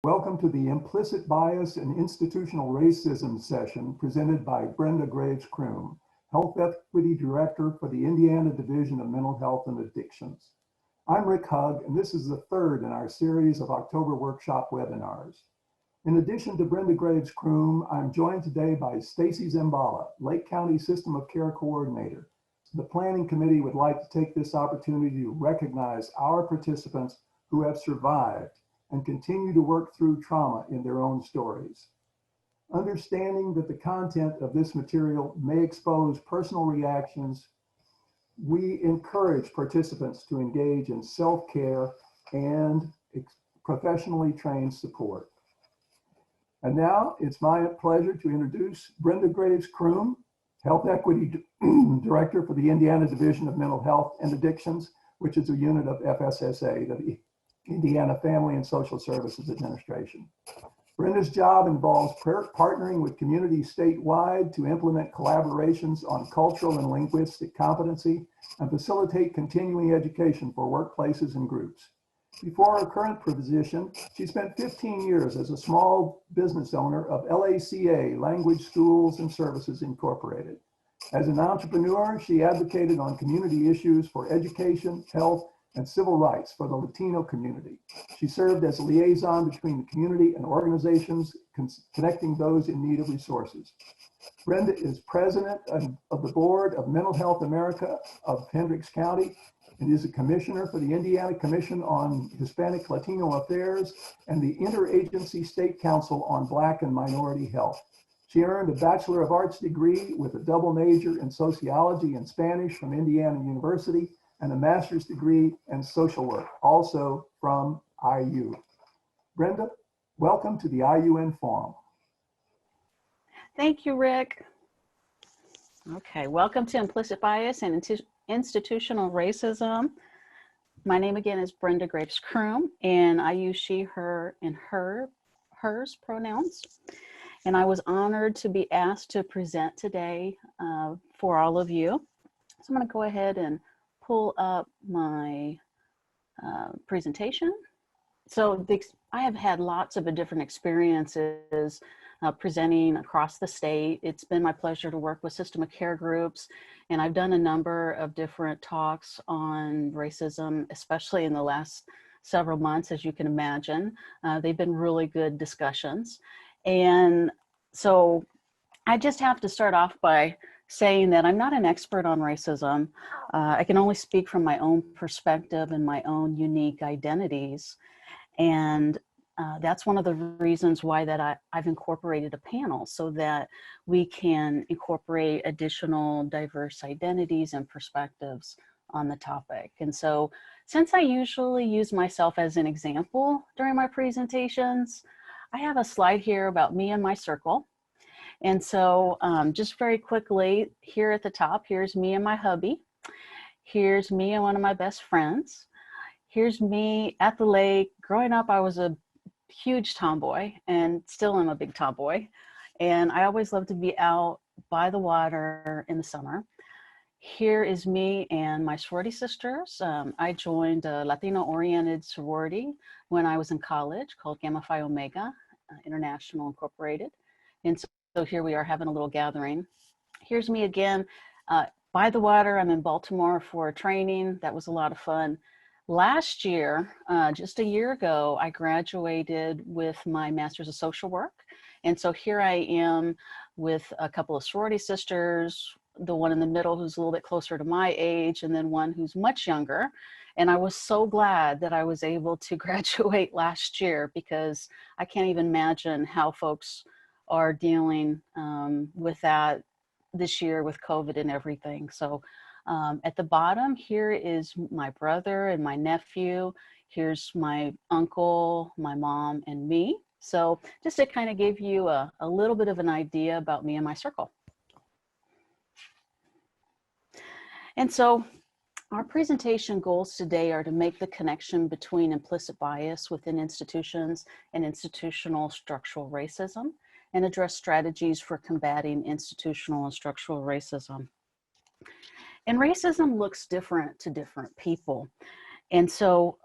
Welcome to the Implicit Bias and Institutional Racism session presented by Brenda Graves-Kroom, Health Equity Director for the Indiana Division of Mental Health and Addictions. I'm Rick Hugg, and this is the third in our series of October workshop webinars. In addition to Brenda Graves-Kroom, I'm joined today by Stacy Zambala, Lake County System of Care Coordinator. The Planning Committee would like to take this opportunity to recognize our participants who have survived and continue to work through trauma in their own stories. Understanding that the content of this material may expose personal reactions, we encourage participants to engage in self-care and professionally trained support. And now it's my pleasure to introduce Brenda Graves-Kroom, Health Equity Director for the Indiana Division of Mental Health and Addictions, which is a unit of FSSA, the Indiana Family and Social Services Administration. Brenda's job involves partnering with communities statewide to implement collaborations on cultural and linguistic competency and facilitate continuing education for workplaces and groups. Before her current position, she spent 15 years as a small business owner of LACA, Language Schools and Services Incorporated. As an entrepreneur, she advocated on community issues for education, health, and civil rights for the Latino community. She served as a liaison between the community and organizations connecting those in need of resources. Brenda is president of the Board of Mental Health America of Hendricks County and is a commissioner for the Indiana Commission on Hispanic Latino Affairs and the Interagency State Council on Black and Minority Health. She earned a Bachelor of Arts degree with a double major in sociology and Spanish from Indiana University and a master's degree in social work, also from IU. Brenda, welcome to the IUN Forum. Thank you, Rick. Okay, welcome to Implicit Bias and Institutional Racism. My name again is Brenda Graves-Kroom, and I use she, her, and hers pronouns. And I was honored to be asked to present today for all of you. So I'm gonna go ahead and pull up my presentation. So I have had lots of different experiences presenting across the state. It's been my pleasure to work with system of care groups, and I've done a number of different talks on racism, especially in the last several months, as you can imagine. They've been really good discussions. And so I just have to start off by saying that I'm not an expert on racism. I can only speak from my own perspective and my own unique identities. And that's one of the reasons why that I've incorporated a panel so that we can incorporate additional diverse identities and perspectives on the topic. And so since I usually use myself as an example during my presentations, I have a slide here about me and my circle. And so just very quickly, here at the top, here's me and my hubby. Here's me and one of my best friends. Here's me at the lake. Growing up, I was a huge tomboy and still am a big tomboy. And I always loved to be out by the water in the summer. Here is me and my sorority sisters. I joined a Latino-oriented sorority when I was in college called Gamma Phi Omega International Incorporated. And so here we are having a little gathering. Here's me again by the water. I'm in Baltimore for a training. That was a lot of fun. Last year, just a year ago, I graduated with my Master's of Social Work. And so here I am with a couple of sorority sisters, the one in the middle who's a little bit closer to my age, and then one who's much younger. And I was so glad that I was able to graduate last year because I can't even imagine how folks are dealing with that this year with COVID and everything. So at the bottom here is my brother and my nephew. Here's my uncle, my mom, and me. So just to kind of give you a little bit of an idea about me and my circle. And so our presentation goals today are to make the connection between implicit bias within institutions and institutional structural racism, and address strategies for combating institutional and structural racism. And racism looks different to different people. And so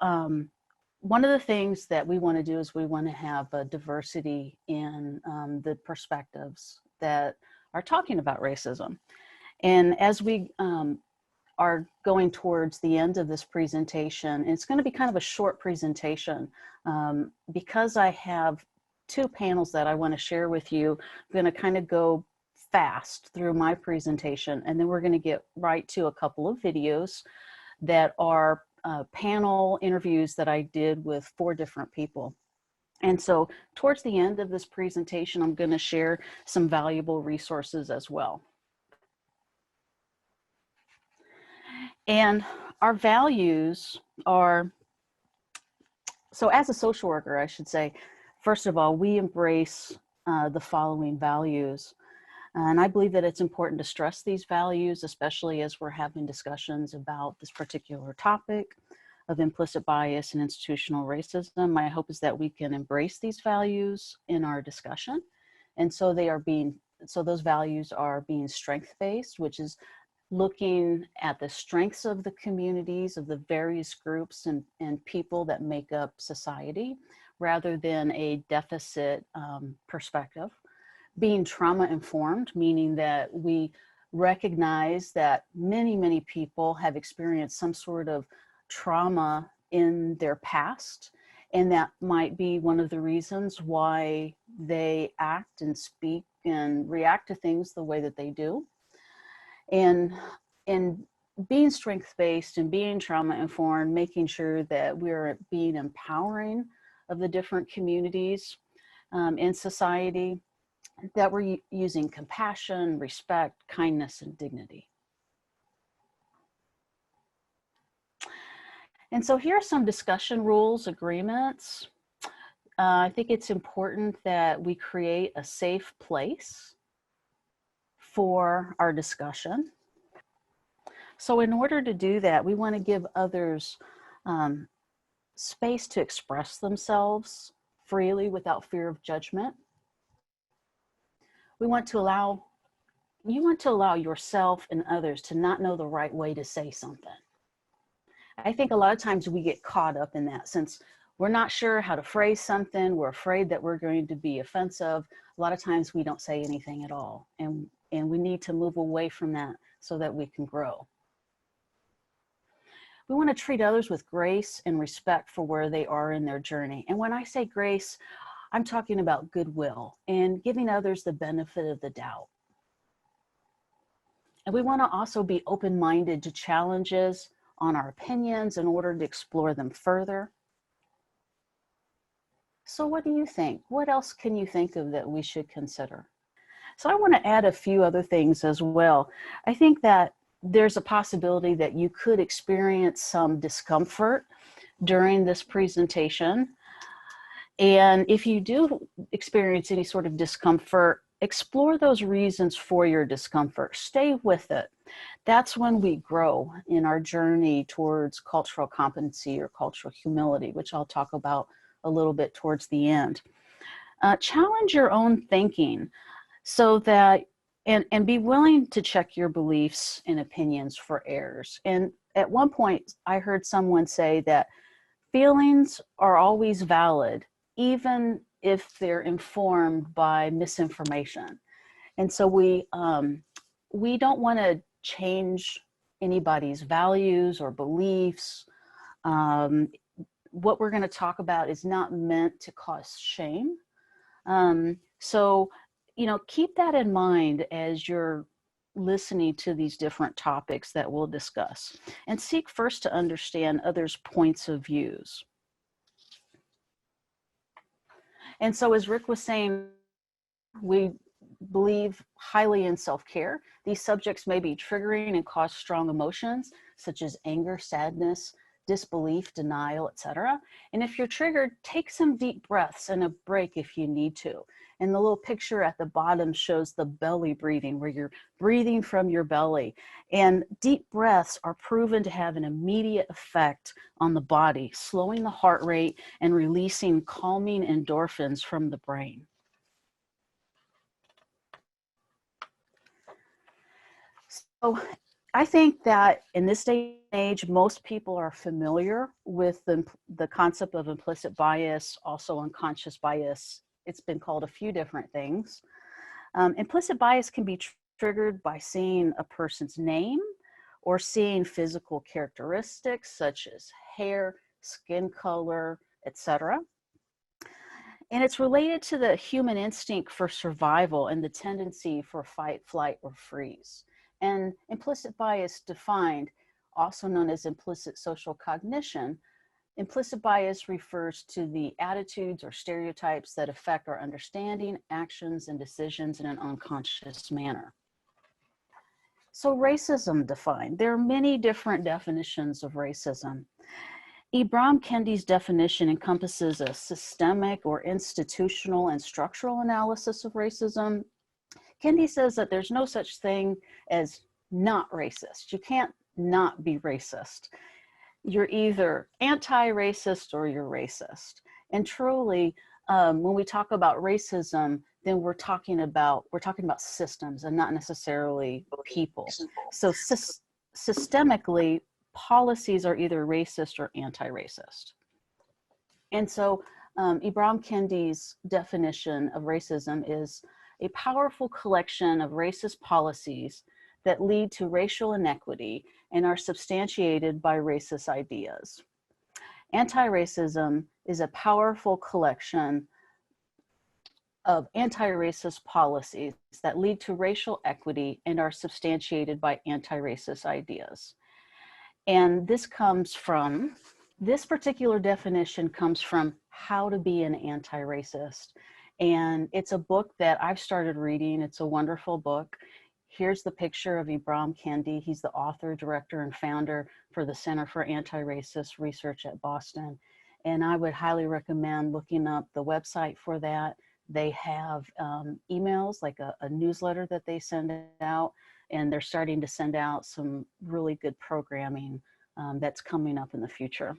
one of the things that we want to do is we want to have a diversity in the perspectives that are talking about racism. And as we are going towards the end of this presentation, it's going to be kind of a short presentation because I have two panels that I want to share with you. I'm going to kind of go fast through my presentation, and then we're going to get right to a couple of videos that are panel interviews that I did with 4 different people. And so towards the end of this presentation, I'm going to share some valuable resources as well. And our values are, so as a social worker, I should say, first of all, we embrace the following values. And I believe that it's important to stress these values, especially as we're having discussions about this particular topic of implicit bias and institutional racism. My hope is that we can embrace these values in our discussion. And so those values are being strength-based, which is looking at the strengths of the communities, of the various groups and people that make up society, rather than a deficit perspective. Being trauma-informed, meaning that we recognize that many people have experienced some sort of trauma in their past, and that might be one of the reasons why they act and speak and react to things the way that they do. And being strength-based and being trauma-informed, making sure that we're being empowering of the different communities in society, that we're using compassion, respect, kindness, and dignity. And so here are some discussion rules, agreements. I think it's important that we create a safe place for our discussion. So in order to do that, we want to give others space to express themselves freely without fear of judgment. You want to allow yourself and others to not know the right way to say something. I think a lot of times we get caught up in that, since we're not sure how to phrase something, we're afraid that we're going to be offensive. A lot of times we don't say anything at all, and we need to move away from that so that we can grow. We want to treat others with grace and respect for where they are in their journey. And when I say grace, I'm talking about goodwill and giving others the benefit of the doubt. And we want to also be open-minded to challenges on our opinions in order to explore them further. So what do you think? What else can you think of that we should consider? So I want to add a few other things as well. I think that there's a possibility that you could experience some discomfort during this presentation. And if you do experience any sort of discomfort, explore those reasons for your discomfort. Stay with it. That's when we grow in our journey towards cultural competency or cultural humility, which I'll talk about a little bit towards the end. Challenge your own thinking so that, and be willing to check your beliefs and opinions for errors. And at one point, I heard someone say that feelings are always valid, even if they're informed by misinformation. And so we don't want to change anybody's values or beliefs. What we're going to talk about is not meant to cause shame. So, keep that in mind as you're listening to these different topics that we'll discuss, and seek first to understand others' points of views. And so, as Rick was saying, we believe highly in self-care. These subjects may be triggering and cause strong emotions, such as anger, sadness, disbelief, denial, etc. And if you're triggered, take some deep breaths and a break if you need to. And the little picture at the bottom shows the belly breathing, where you're breathing from your belly. And deep breaths are proven to have an immediate effect on the body, slowing the heart rate and releasing calming endorphins from the brain. So I think that in this day and age, most people are familiar with the concept of implicit bias, also unconscious bias. It's been called a few different things. Implicit bias can be triggered by seeing a person's name or seeing physical characteristics such as hair, skin color, etc. And it's related to the human instinct for survival and the tendency for fight, flight, or freeze. And implicit bias defined, also known as implicit social cognition, implicit bias refers to the attitudes or stereotypes that affect our understanding, actions, and decisions in an unconscious manner. So racism defined. There are many different definitions of racism. Ibram Kendi's definition encompasses a systemic or institutional and structural analysis of racism. Kendi says that there's no such thing as not racist. You can't not be racist. You're either anti-racist or you're racist. And truly, when we talk about racism, then we're talking about systems and not necessarily people. So systemically, policies are either racist or anti-racist. And so Ibram Kendi's definition of racism is a powerful collection of racist policies that lead to racial inequity and are substantiated by racist ideas. Anti-racism is a powerful collection of anti-racist policies that lead to racial equity and are substantiated by anti-racist ideas. And this particular definition comes from How to Be an Anti-Racist. And it's a book that I've started reading. It's a wonderful book. Here's the picture of Ibram Kendi. He's the author, director, and founder for the Center for Anti-Racist Research at Boston. And I would highly recommend looking up the website for that. They have emails, like a newsletter that they send out, and they're starting to send out some really good programming that's coming up in the future.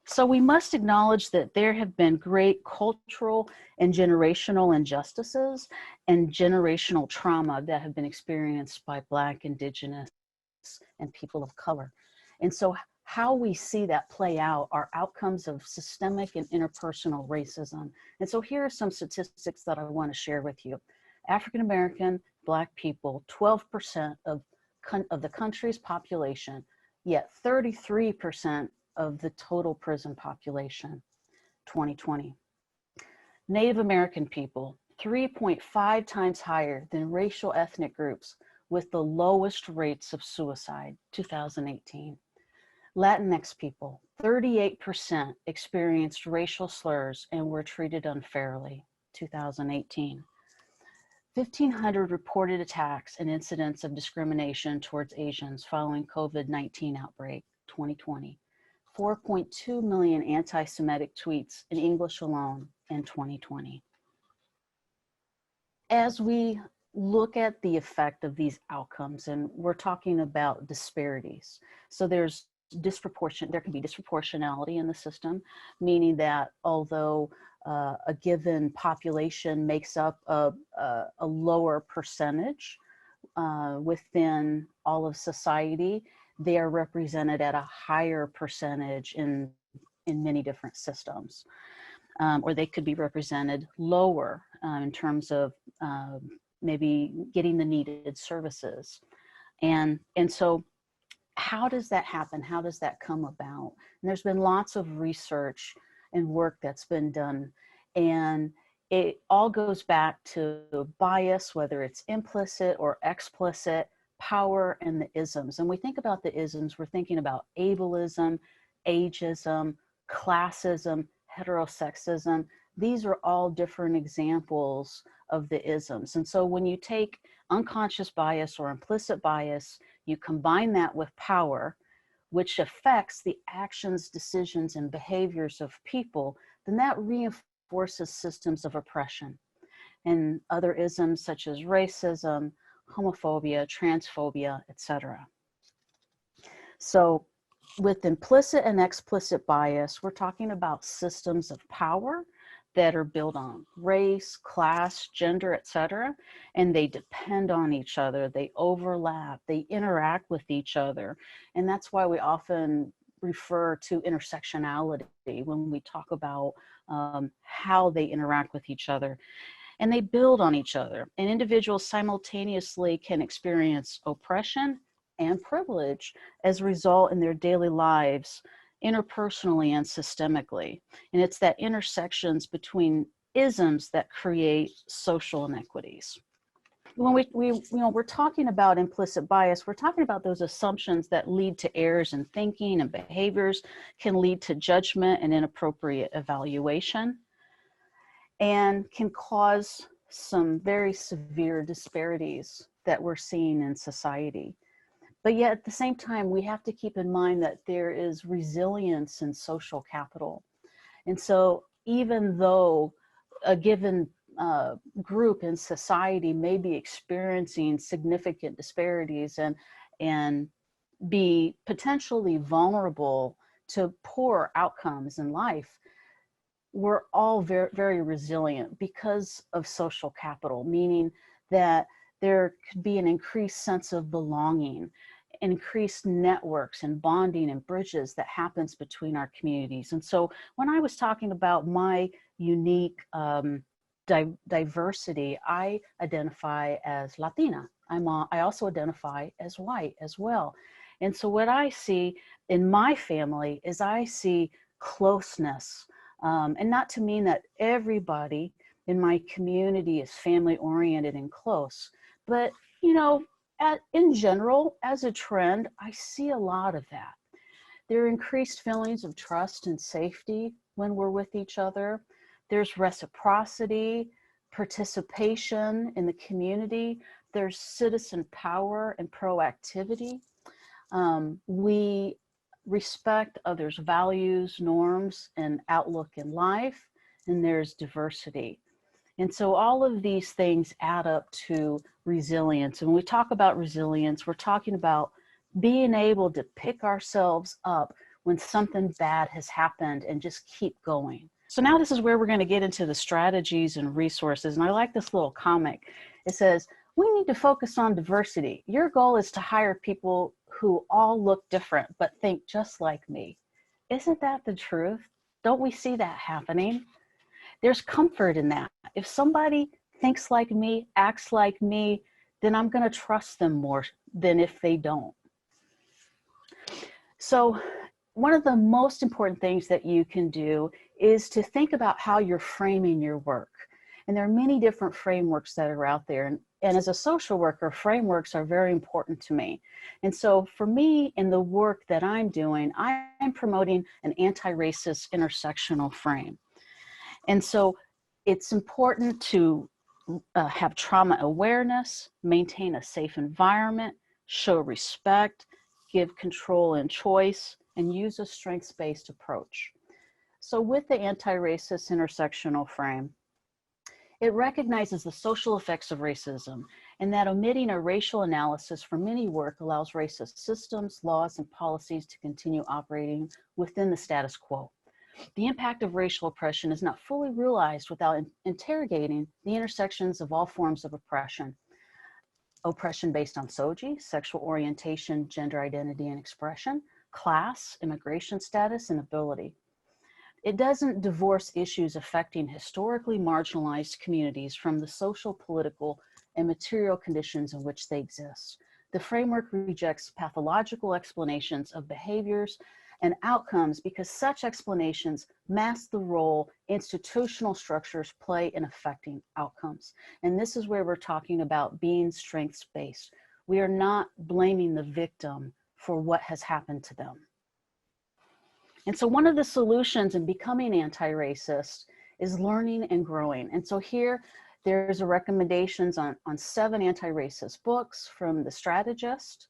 So we must acknowledge that there have been great cultural and generational injustices and generational trauma that have been experienced by Black, Indigenous, and people of color. And so how we see that play out are outcomes of systemic and interpersonal racism. And so here are some statistics that I want to share with you. African American, Black people, 12% of the country's population, yet 33% of the total prison population, 2020. Native American people, 3.5 times higher than racial ethnic groups with the lowest rates of suicide, 2018. Latinx people, 38% experienced racial slurs and were treated unfairly, 2018. 1,500 reported attacks and incidents of discrimination towards Asians following COVID-19 outbreak, 2020. 4.2 million anti-Semitic tweets in English alone in 2020. As we look at the effect of these outcomes, and we're talking about disparities. So there can be disproportionality in the system, meaning that although a given population makes up a lower percentage within all of society, they are represented at a higher percentage in many different systems. Or they could be represented lower in terms of maybe getting the needed services. And so how does that happen? How does that come about? And there's been lots of research and work that's been done. And it all goes back to bias, whether it's implicit or explicit, power, and the isms. And we think about the isms, we're thinking about ableism, ageism, classism, heterosexism. These are all different examples of the isms. And so when you take unconscious bias or implicit bias, you combine that with power, which affects the actions, decisions, and behaviors of people, then that reinforces systems of oppression. And other isms such as racism, homophobia, transphobia, etc. So with implicit and explicit bias, we're talking about systems of power that are built on race, class, gender, etc. And they depend on each other, they overlap, they interact with each other. And that's why we often refer to intersectionality when we talk about how they interact with each other. And they build on each other. And individuals simultaneously can experience oppression and privilege as a result in their daily lives, interpersonally and systemically. And it's that intersections between isms that create social inequities. When we're talking about implicit bias, we're talking about those assumptions that lead to errors in thinking and behaviors, can lead to judgment and inappropriate evaluation, and can cause some very severe disparities that we're seeing in society. But yet at the same time, we have to keep in mind that there is resilience in social capital. And so even though a given group in society may be experiencing significant disparities and be potentially vulnerable to poor outcomes in life, we're all very, very resilient because of social capital, meaning that there could be an increased sense of belonging, increased networks and bonding and bridges that happens between our communities. And so when I was talking about my unique diversity, I identify as Latina. I also identify as white as well. And so what I see in my family is I see closeness, and not to mean that everybody in my community is family oriented and close, but you know, in general, as a trend, I see a lot of that. There are increased feelings of trust and safety when we're with each other. There's reciprocity, participation in the community. There's citizen power and proactivity. We respect others' values, norms, and outlook in life, and there's diversity. And so all of these things add up to resilience. And when we talk about resilience, we're talking about being able to pick ourselves up when something bad has happened and just keep going. So now this is where we're going to get into the strategies and resources. And I like this little comic. It says, we need to focus on diversity. Your goal is to hire people who all look different but think just like me. Isn't that the truth? Don't we see that happening? There's comfort in that. If somebody thinks like me, acts like me, then I'm going to trust them more than if they don't. So one of the most important things that you can do is to think about how you're framing your work. And there are many different frameworks that are out there. And as a social worker, frameworks are very important to me. And so for me, in the work that I'm doing, I'm promoting an anti-racist intersectional frame. And so it's important to have trauma awareness, maintain a safe environment, show respect, give control and choice, and use a strengths-based approach. So with the anti-racist intersectional frame, it recognizes the social effects of racism and that omitting a racial analysis from any work allows racist systems, laws, and policies to continue operating within the status quo. The impact of racial oppression is not fully realized without interrogating the intersections of all forms of oppression. Oppression based on SOGI, sexual orientation, gender identity and expression, class, immigration status, and ability. It doesn't divorce issues affecting historically marginalized communities from the social, political, and material conditions in which they exist. The framework rejects pathological explanations of behaviors and outcomes because such explanations mask the role institutional structures play in affecting outcomes. And this is where we're talking about being strengths-based. We are not blaming the victim for what has happened to them. And so one of the solutions in becoming anti-racist is learning and growing. And so here, there's a recommendations on 7 anti-racist books from The Strategist,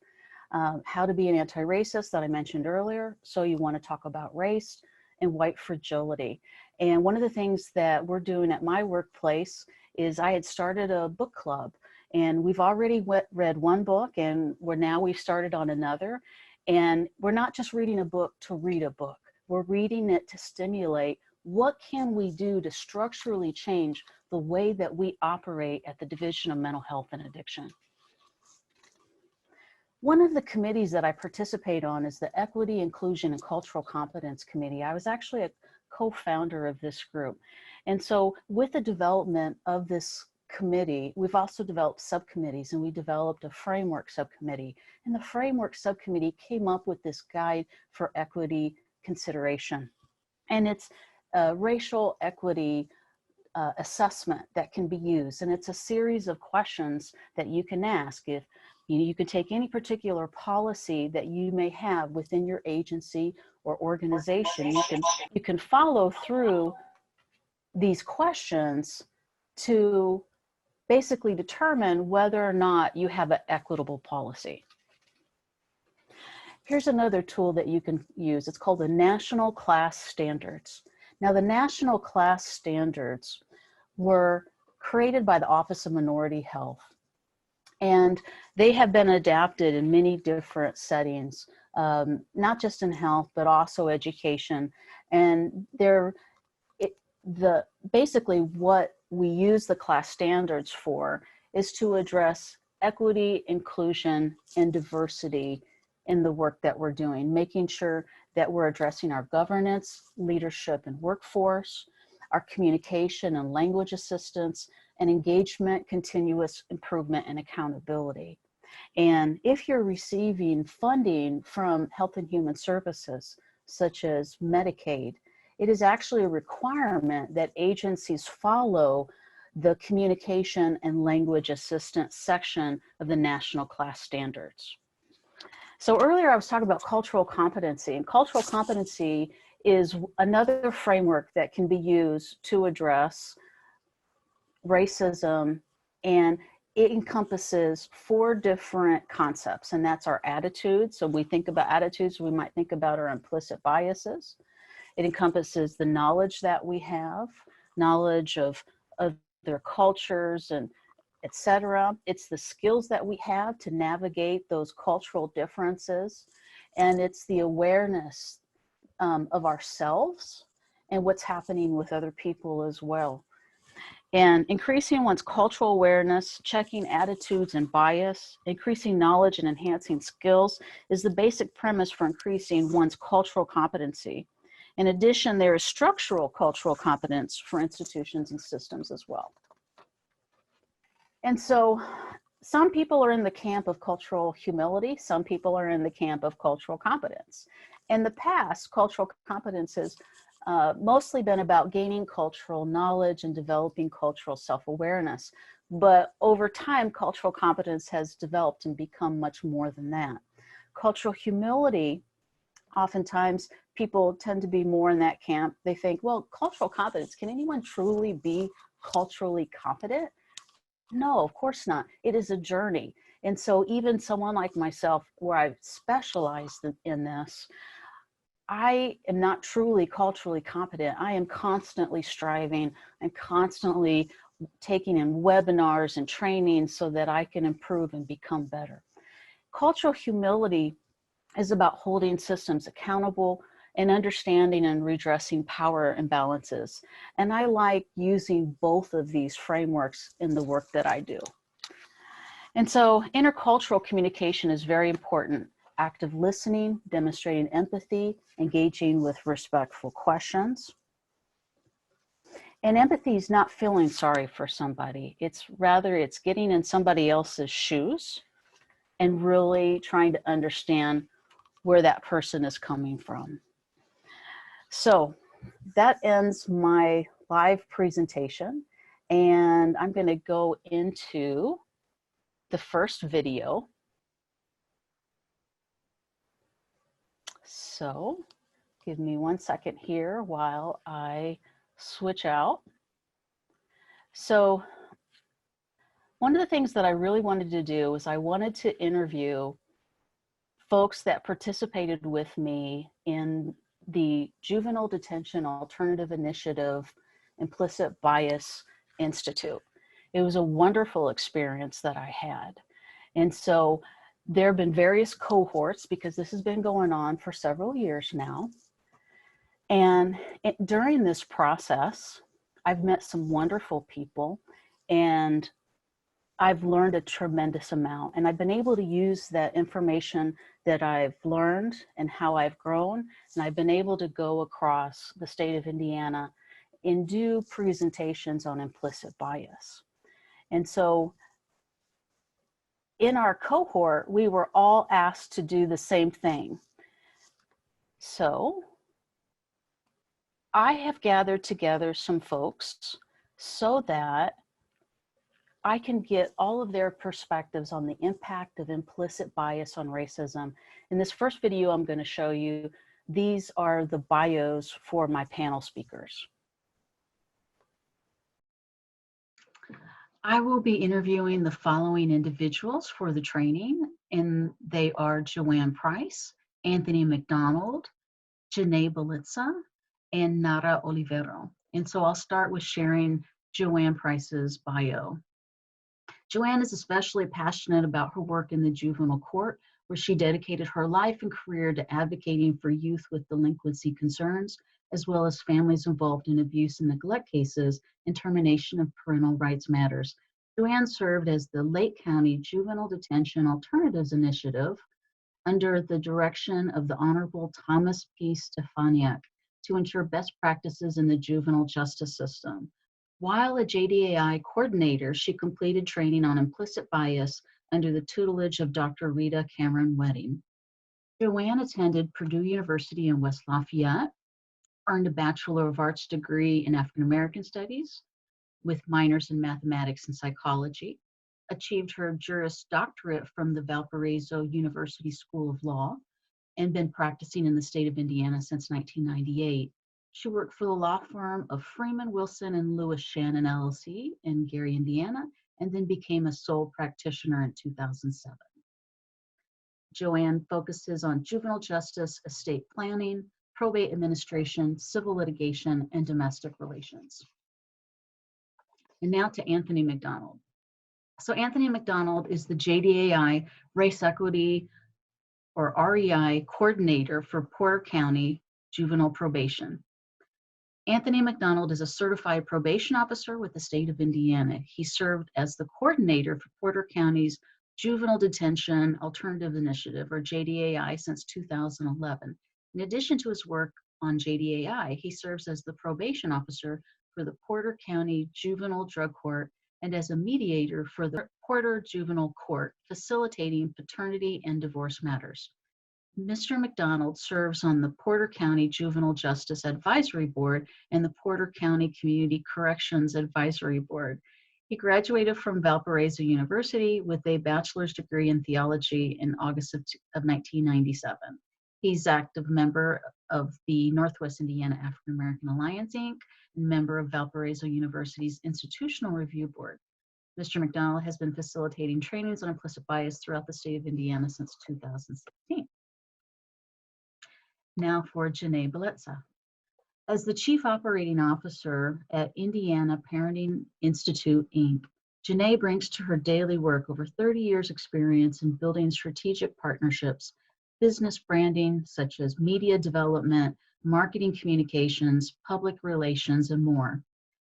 How to Be an Anti-Racist that I mentioned earlier. So you want to talk about race, and White Fragility. And one of the things that we're doing at my workplace is I had started a book club, and we've already read one book, and we've started on another. And we're not just reading a book to read a book. We're reading it to stimulate what can we do to structurally change the way that we operate at the Division of Mental Health and Addiction? One of the committees that I participate on is the Equity, Inclusion, and Cultural Competence Committee. I was actually a co-founder of this group. And so with the development of this committee, we've also developed subcommittees, and we developed a framework subcommittee. And the framework subcommittee came up with this guide for equity consideration. And it's a racial equity assessment that can be used. And it's a series of questions that you can ask. If you can take any particular policy that you may have within your agency or organization, you can follow through these questions to basically determine whether or not you have an equitable policy. Here's another tool that you can use. It's called the National Class Standards. Now, the National Class Standards were created by the Office of Minority Health, and they have been adapted in many different settings, not just in health, but also education. And basically what we use the class standards for is to address equity, inclusion, and diversity in the work that we're doing, making sure that we're addressing our governance, leadership, and workforce, our communication and language assistance, and engagement, continuous improvement, and accountability. And if you're receiving funding from Health and Human Services, such as Medicaid, it is actually a requirement that agencies follow the communication and language assistance section of the National Class Standards. So earlier I was talking about cultural competency, and cultural competency is another framework that can be used to address racism, and it encompasses 4 different concepts, and that's our attitudes. So we think about attitudes, we might think about our implicit biases. It encompasses the knowledge that we have, knowledge of their cultures and etc. It's the skills that we have to navigate those cultural differences, and it's the awareness of ourselves and what's happening with other people as well. And increasing one's cultural awareness, checking attitudes and bias, increasing knowledge and enhancing skills is the basic premise for increasing one's cultural competency. In addition, there is structural cultural competence for institutions and systems as well. And so some people are in the camp of cultural humility, some people are in the camp of cultural competence. In the past, cultural competence has mostly been about gaining cultural knowledge and developing cultural self-awareness. But over time, cultural competence has developed and become much more than that. Cultural humility, oftentimes people tend to be more in that camp. They think, well, cultural competence, can anyone truly be culturally competent? No, of course not. It is a journey. And so even someone like myself, where I've specialized in this, I am not truly culturally competent. I am constantly striving and constantly taking in webinars and training so that I can improve and become better. Cultural humility is about holding systems accountable and understanding and redressing power imbalances. And I like using both of these frameworks in the work that I do. And so intercultural communication is very important. Active listening, demonstrating empathy, engaging with respectful questions. And empathy is not feeling sorry for somebody. It's getting in somebody else's shoes and really trying to understand where that person is coming from. So that ends my live presentation, and I'm going to go into the first video. So give me 1 second here while I switch out. So one of the things that I really wanted to do is I wanted to interview folks that participated with me in the Juvenile Detention Alternative Initiative Implicit Bias Institute. It was a wonderful experience that I had. And so there have been various cohorts, because this has been going on for several years now. And during this process, I've met some wonderful people, and I've learned a tremendous amount. And I've been able to use that information that I've learned and how I've grown. And I've been able to go across the state of Indiana and do presentations on implicit bias. And so in our cohort, we were all asked to do the same thing. So I have gathered together some folks so that I can get all of their perspectives on the impact of implicit bias on racism. In this first video I'm going to show you, these are the bios for my panel speakers. I will be interviewing the following individuals for the training, and they are Joanne Price, Anthony McDonald, Janae Belitza, and Nara Olivero. And so I'll start with sharing Joanne Price's bio. Joanne is especially passionate about her work in the juvenile court, where she dedicated her life and career to advocating for youth with delinquency concerns, as well as families involved in abuse and neglect cases and termination of parental rights matters. Joanne served as the Lake County Juvenile Detention Alternatives Initiative under the direction of the Honorable Thomas P. Stefaniak to ensure best practices in the juvenile justice system. While a JDAI coordinator, she completed training on implicit bias under the tutelage of Dr. Rita Cameron Wedding. Joanne attended Purdue University in West Lafayette, earned a Bachelor of Arts degree in African American Studies with minors in mathematics and psychology, achieved her Juris Doctorate from the Valparaiso University School of Law, and been practicing in the state of Indiana since 1998. She worked for the law firm of Freeman, Wilson, and Lewis Shannon LLC in Gary, Indiana, and then became a sole practitioner in 2007. Joanne focuses on juvenile justice, estate planning, probate administration, civil litigation, and domestic relations. And now to Anthony McDonald. So Anthony McDonald is the JDAI Race Equity or REI coordinator for Porter County Juvenile Probation. Anthony McDonald is a certified probation officer with the state of Indiana. He served as the coordinator for Porter County's Juvenile Detention Alternative Initiative, or JDAI, since 2011. In addition to his work on JDAI, he serves as the probation officer for the Porter County Juvenile Drug Court and as a mediator for the Porter Juvenile Court, facilitating paternity and divorce matters. Mr. McDonald serves on the Porter County Juvenile Justice Advisory Board and the Porter County Community Corrections Advisory Board. He graduated from Valparaiso University with a bachelor's degree in theology in August of 1997. He's active member of the Northwest Indiana African American Alliance, Inc., and member of Valparaiso University's Institutional Review Board. Mr. McDonald has been facilitating trainings on implicit bias throughout the state of Indiana since 2016. Now for Janae Belitza. As the Chief Operating Officer at Indiana Parenting Institute, Inc., Janae brings to her daily work over 30 years experience in building strategic partnerships, business branding such as media development, marketing communications, public relations, and more,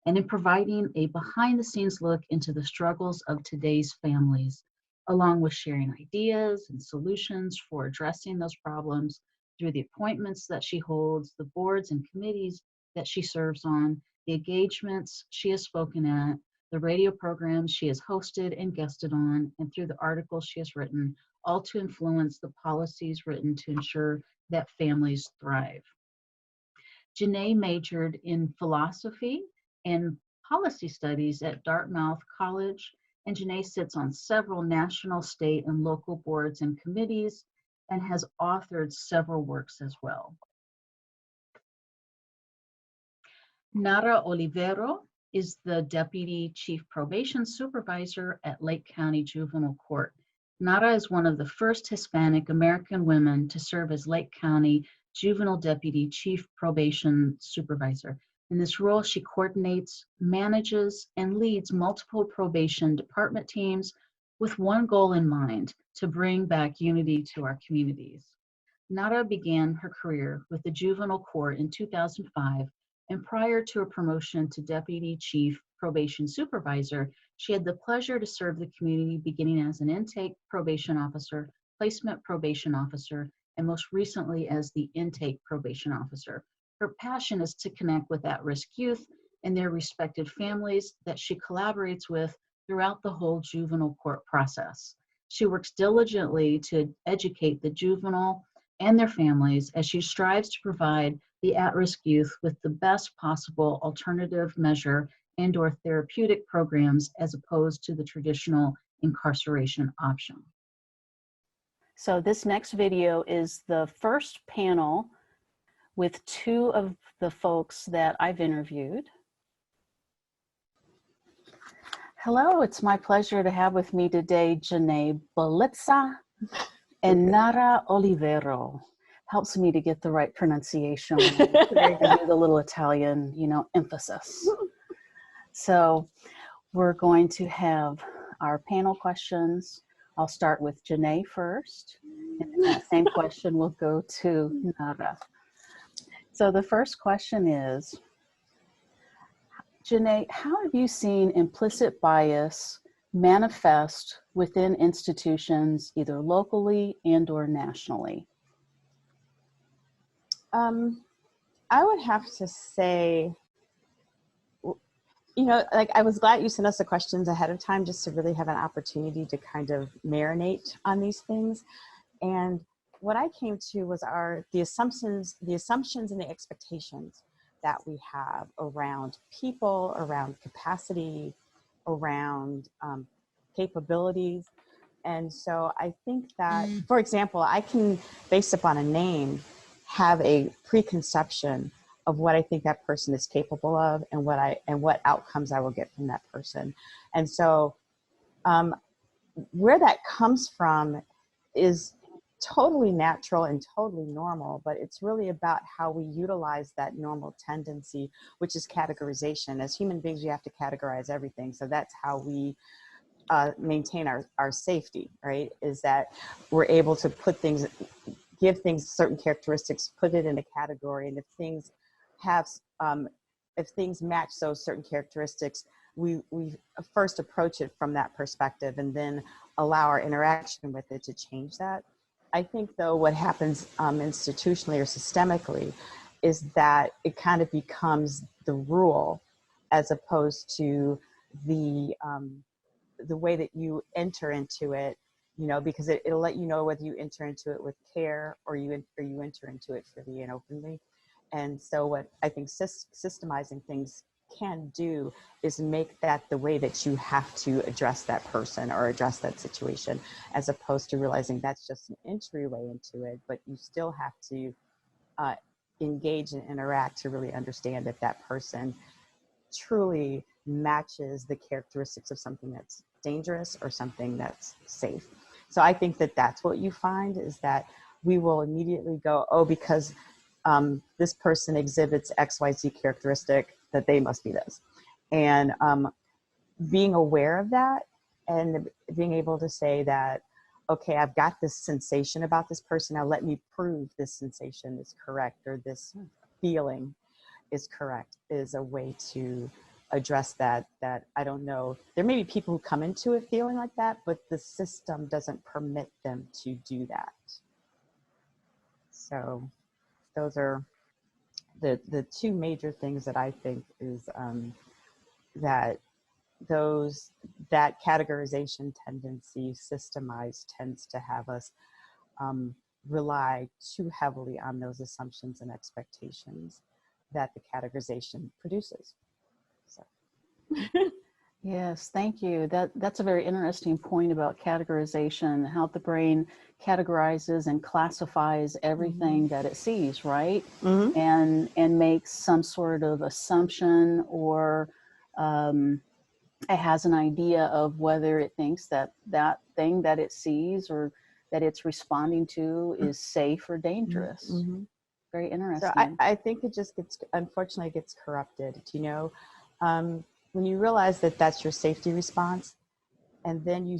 and in providing a behind-the-scenes look into the struggles of today's families, along with sharing ideas and solutions for addressing those problems through the appointments that she holds, the boards and committees that she serves on, the engagements she has spoken at, the radio programs she has hosted and guested on, and through the articles she has written, all to influence the policies written to ensure that families thrive. Janae majored in philosophy and policy studies at Dartmouth College, and Janae sits on several national, state, and local boards and committees, and has authored several works as well. Nara Olivero is the Deputy Chief Probation Supervisor at Lake County Juvenile Court. Nara is one of the first Hispanic American women to serve as Lake County Juvenile Deputy Chief Probation Supervisor. In this role, she coordinates, manages, and leads multiple probation department teams with one goal in mind: to bring back unity to our communities. Nara began her career with the juvenile court in 2005, and prior to her promotion to Deputy Chief Probation Supervisor, she had the pleasure to serve the community beginning as an intake probation officer, placement probation officer, and most recently as the intake probation officer. Her passion is to connect with at-risk youth and their respective families that she collaborates with throughout the whole juvenile court process. She works diligently to educate the juvenile and their families as she strives to provide the at-risk youth with the best possible alternative measure and/or therapeutic programs as opposed to the traditional incarceration option. So this next video is the first panel with two of the folks that I've interviewed. Hello, it's my pleasure to have with me today Janae Belitza and Nara Olivero. Helps me to get the right pronunciation. I do the little Italian, emphasis. So we're going to have our panel questions. I'll start with Janae first, and then that same question will go to Nara. So the first question is, Janae, how have you seen implicit bias manifest within institutions, either locally and or nationally? I would have to say, I was glad you sent us the questions ahead of time just to really have an opportunity to kind of marinate on these things. And what I came to was the assumptions and the expectations that we have around people, around capacity, around capabilities. And so I think that, for example, I can, based upon a name, have a preconception of what I think that person is capable of and what outcomes I will get from that person. And so where that comes from is totally natural and totally normal, but it's really about how we utilize that normal tendency, which is categorization. As human beings, you have to categorize everything. So that's how we maintain our safety, right? Is that we're able to give things certain characteristics, put it in a category, and if things match those certain characteristics, we first approach it from that perspective and then allow our interaction with it to change that. I think, though, what happens institutionally or systemically is that it kind of becomes the rule as opposed to the way that you enter into it, because it'll let you know whether you enter into it with care or you enter into it freely and openly. And so what I think systemizing things can do is make that the way that you have to address that person or address that situation, as opposed to realizing that's just an entryway into it, but you still have to engage and interact to really understand if that person truly matches the characteristics of something that's dangerous or something that's safe. So I think that that's what you find, is that we will immediately go, oh, because this person exhibits XYZ characteristic, that they must be this. And being aware of that and being able to say that, okay, I've got this sensation about this person, now let me prove this sensation is correct or this feeling is correct, is a way to address that I don't know. There may be people who come into it feeling like that, but the system doesn't permit them to do that. So those are the two major things that I think is that categorization tendency systemized tends to have us rely too heavily on those assumptions and expectations that the categorization produces. So. Yes, thank you. That's a very interesting point about categorization, how the brain categorizes and classifies everything that it sees, right? And makes some sort of assumption, or it has an idea of whether it thinks that thing that it sees or that it's responding to is safe or dangerous. Very interesting. So I think it just unfortunately gets corrupted, when you realize that that's your safety response, and then you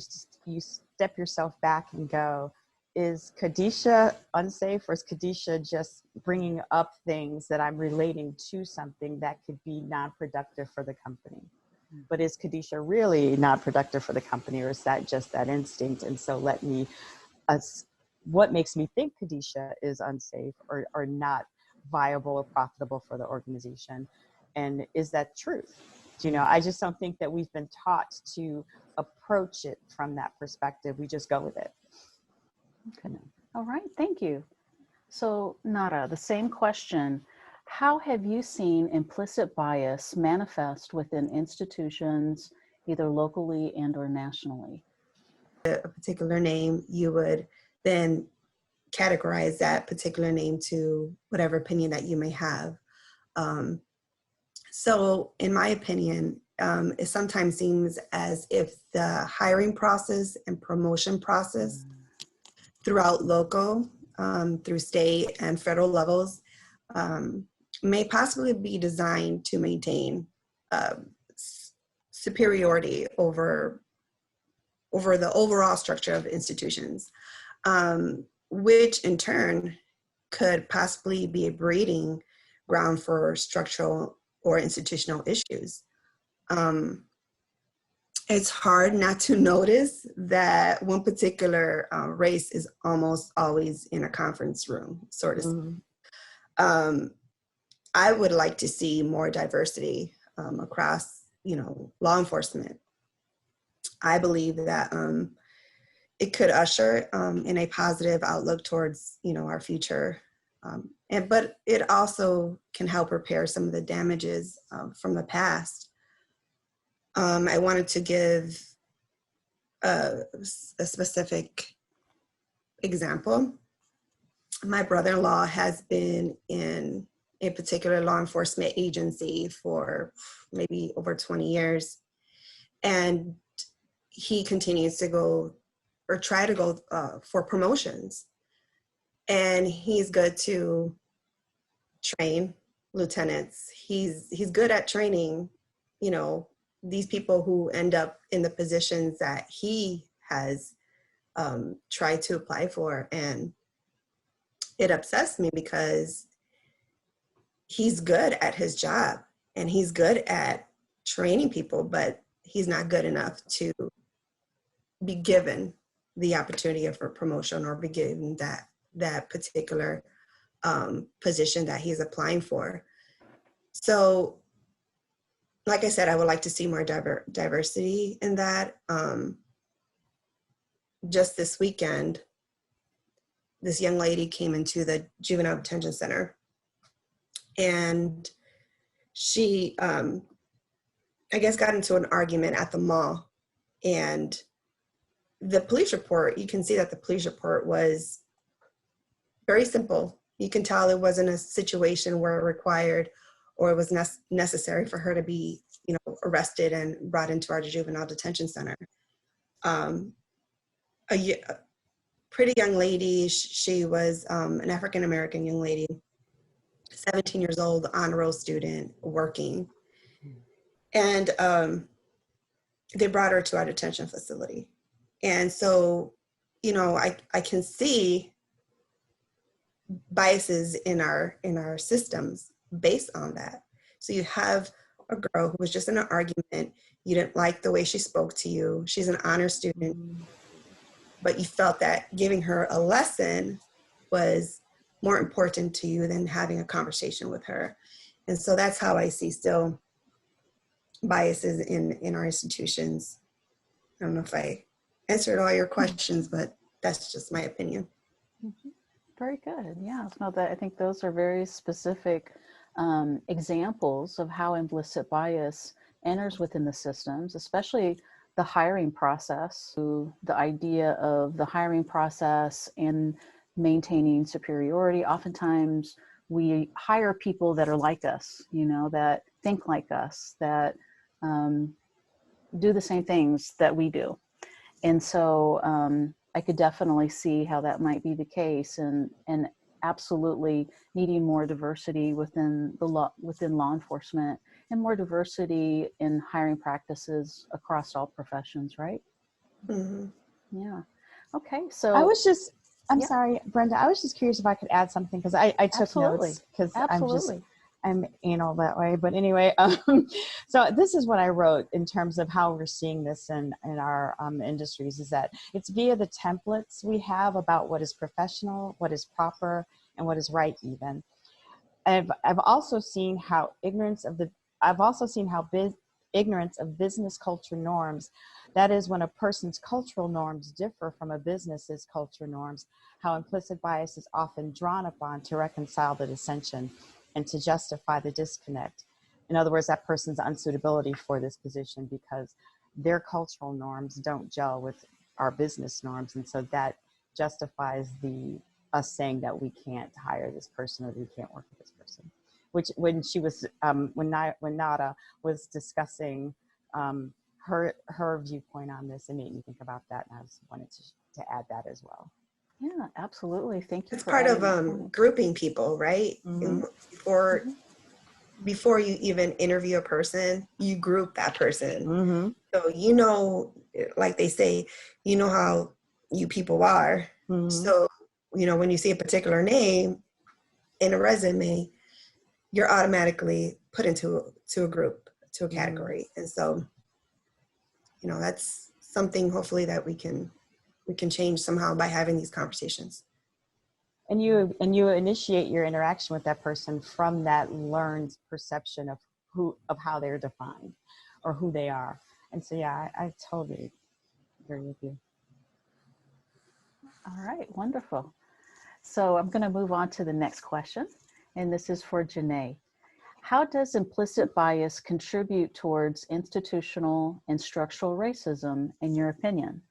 step yourself back and go, is Kadisha unsafe, or is Kadisha just bringing up things that I'm relating to something that could be non-productive for the company? But is Kadisha really not productive for the company, or is that just that instinct? And so what makes me think Kadisha is unsafe or not viable or profitable for the organization? And is that truth? You know, I just don't think that we've been taught to approach it from that perspective. We just go with it. Okay. All right, thank you. So Nara, the same question. How have you seen implicit bias manifest within institutions, either locally and or nationally? A particular name, you would then categorize that particular name to whatever opinion that you may have. So in my opinion, it sometimes seems as if the hiring process and promotion process throughout local, through state and federal levels, may possibly be designed to maintain superiority over the overall structure of institutions, which in turn could possibly be a breeding ground for structural or institutional issues. It's hard not to notice that one particular race is almost always in a conference room, sort of. Mm-hmm. I would like to see more diversity across, law enforcement. I believe that it could usher in a positive outlook towards, our future. But it also can help repair some of the damages from the past. I wanted to give a specific example. My brother-in-law has been in a particular law enforcement agency for maybe over 20 years. And he continues to go or try to go for promotions. And he's good to train lieutenants. He's good at training, these people who end up in the positions that he has tried to apply for. And it upsets me because he's good at his job and he's good at training people, but he's not good enough to be given the opportunity for promotion or be given that particular position that he's applying for. So, like I said, I would like to see more diversity in that. Just this weekend, this young lady came into the juvenile detention center, and she, I guess, got into an argument at the mall. And the police report, you can see that the police report was very simple. You can tell it wasn't a situation where it required or it was necessary for her to be, arrested and brought into our juvenile detention center. A pretty young lady, she was an African-American young lady, 17 years old, honor roll student, working. And they brought her to our detention facility. And so, I can see biases in our systems based on that. So you have a girl who was just in an argument. You didn't like the way she spoke to you. She's an honor student, but you felt that giving her a lesson was more important to you than having a conversation with her. And so that's how I see still biases in our institutions. I don't know if I answered all your questions, but that's just my opinion. Mm-hmm. Very good. Yeah, no, I think those are very specific examples of how implicit bias enters within the systems, especially the hiring process. So the idea of the hiring process and maintaining superiority. Oftentimes we hire people that are like us, that think like us, that do the same things that we do. And so I could definitely see how that might be the case, and absolutely needing more diversity within law enforcement and more diversity in hiring practices across all professions, right? Mm-hmm. Yeah. Okay. So I was just I'm Yeah. sorry, Brenda, I was just curious if I could add something because I took Absolutely. notes because Absolutely. I'm anal that way. But anyway, so this is what I wrote in terms of how we're seeing this in our industries, is that it's via the templates we have about what is professional, what is proper, and what is right even. I've also seen how ignorance of business culture norms, that is when a person's cultural norms differ from a business's culture norms, how implicit bias is often drawn upon to reconcile the dissension and to justify the disconnect. In other words, that person's unsuitability for this position because their cultural norms don't gel with our business norms. And so that justifies us saying that we can't hire this person or we can't work with this person. Which when she was, when Nada was discussing her viewpoint on this, it made me think about that, and I just wanted to add that as well. Yeah, absolutely. Thank you It's for part adding of that point. grouping people, right? Mhm. Before you even interview a person, you group that person. Mm-hmm. So you know, like they say, you know how you people are. Mm-hmm. So, you know, when you see a particular name in a resume, you're automatically put into a group, to a category. And so, you know, that's something hopefully that we can change somehow by having these conversations. And you initiate your interaction with that person from that learned perception of how they're defined or who they are. And so, yeah, I totally agree with you. All right, wonderful. So I'm going to move on to the next question, and this is for Janae. How does implicit bias contribute towards institutional and structural racism, in your opinion?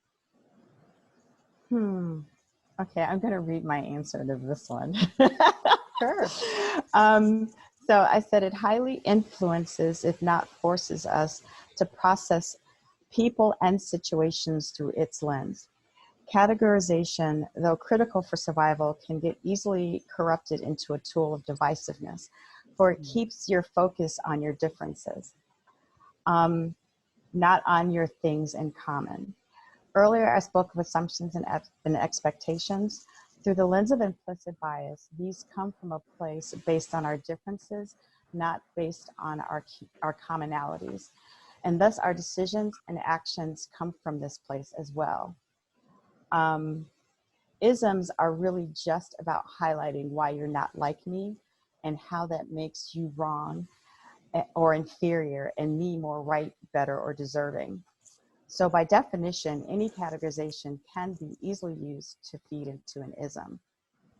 Okay, I'm going to read my answer to this one. Sure. So I said it highly influences, if not forces us, to process people and situations through its lens. Categorization, though critical for survival, can get easily corrupted into a tool of divisiveness, for it keeps your focus on your differences, not on your things in common. Earlier, I spoke of assumptions and expectations. Through the lens of implicit bias, these come from a place based on our differences, not based on our commonalities. And thus our decisions and actions come from this place as well. Isms are really just about highlighting why you're not like me and how that makes you wrong or inferior and me more right, better, or deserving. So by definition, any categorization can be easily used to feed into an ism,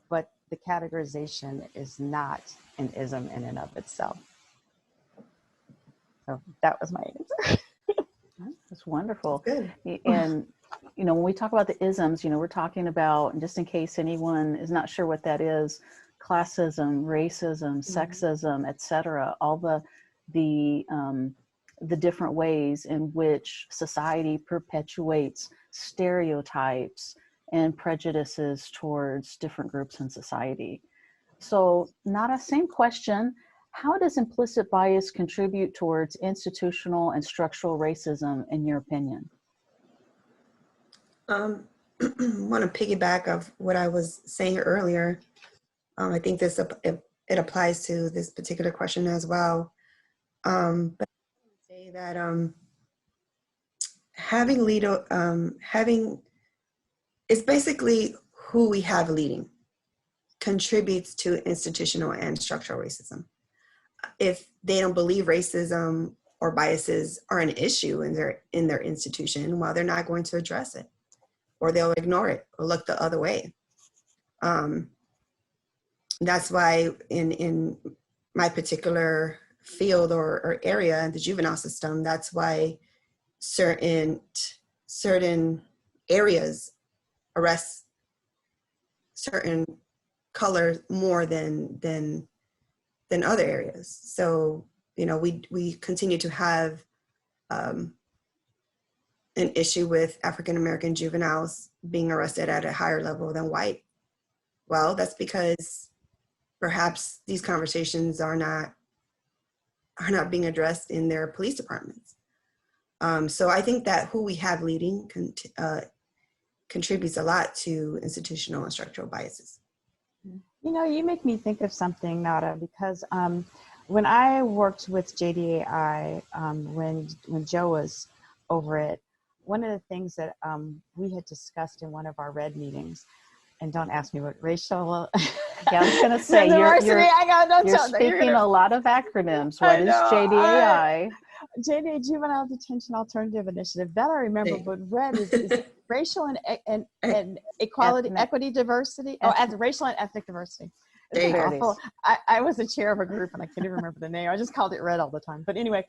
but the categorization is not an ism in and of itself. So that was my answer. That's wonderful. Good. And, you know, when we talk about the isms, you know, we're talking about, just in case anyone is not sure what that is, classism, racism, sexism, etc. All the different ways in which society perpetuates stereotypes and prejudices towards different groups in society. So, Nada, same question. How does implicit bias contribute towards institutional and structural racism, in your opinion? Want to piggyback of what I was saying earlier. I think it applies to this particular question as well. But I would say that having it's basically who we have leading contributes to institutional and structural racism. If they don't believe racism or biases are an issue in their institution, well, they're not going to address it, or they'll ignore it or look the other way. That's why in my particular field or area, the juvenile system, that's why certain areas arrest certain colors more than other areas. So, you know, we continue to have an issue with African American juveniles being arrested at a higher level than white. Well, that's because perhaps these conversations are not being addressed in their police departments. So I think that who we have leading contributes a lot to institutional and structural biases. You know, you make me think of something, Nada, because when I worked with JDAI, when Joe was over it, one of the things that we had discussed in one of our red meetings, and don't ask me what racial. Yeah, I was going to say, you're speaking a lot of acronyms. What is JDAI? JDA, Juvenile Detention Alternative Initiative. That I remember, but red is racial and equality, equity, diversity. Oh, as racial and ethnic diversity. I was the chair of a group and I can't even remember the name. I just called it red all the time. But anyway,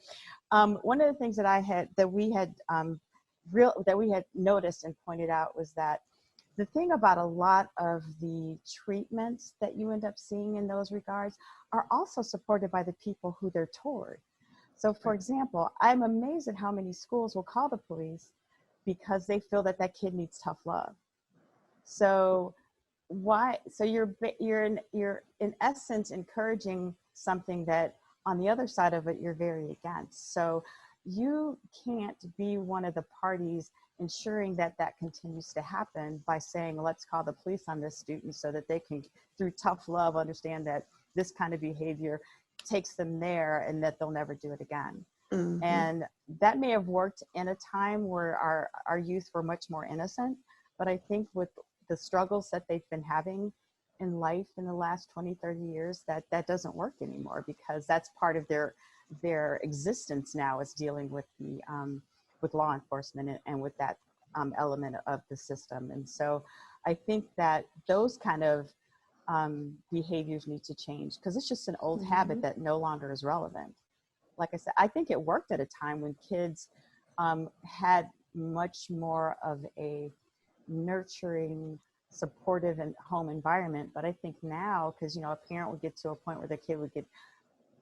one of the things that we had noticed and pointed out was that the thing about a lot of the treatments that you end up seeing in those regards are also supported by the people who they're toward. So for example, I'm amazed at how many schools will call the police because they feel that that kid needs tough love. So you're in essence encouraging something that on the other side of it, you're very against. So you can't be one of the parties ensuring that that continues to happen by saying, let's call the police on this student so that they can, through tough love, understand that this kind of behavior takes them there and that they'll never do it again. Mm-hmm. And that may have worked in a time where our youth were much more innocent, but I think with the struggles that they've been having in life in the last 20, 30 years, that doesn't work anymore, because that's part of their existence now, is dealing with the with law enforcement and with that element of the system. And so I think that those kind of behaviors need to change, because it's just an old mm-hmm. habit that no longer is relevant. Like I said, I think it worked at a time when kids had much more of a nurturing, supportive and home environment. But I think now, because, you know, a parent would get to a point where the kid would get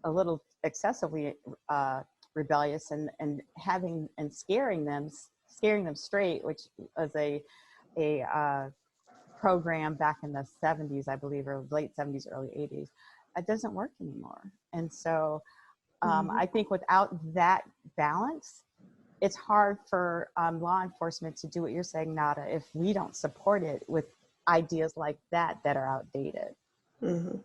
a little excessively rebellious and scaring them straight, which was a program back in the 70s, I believe, or late 70s, early 80s. It doesn't work anymore. And so mm-hmm. I think without that balance, it's hard for law enforcement to do what you're saying, Nada, if we don't support it with ideas like that are outdated. Mm-hmm.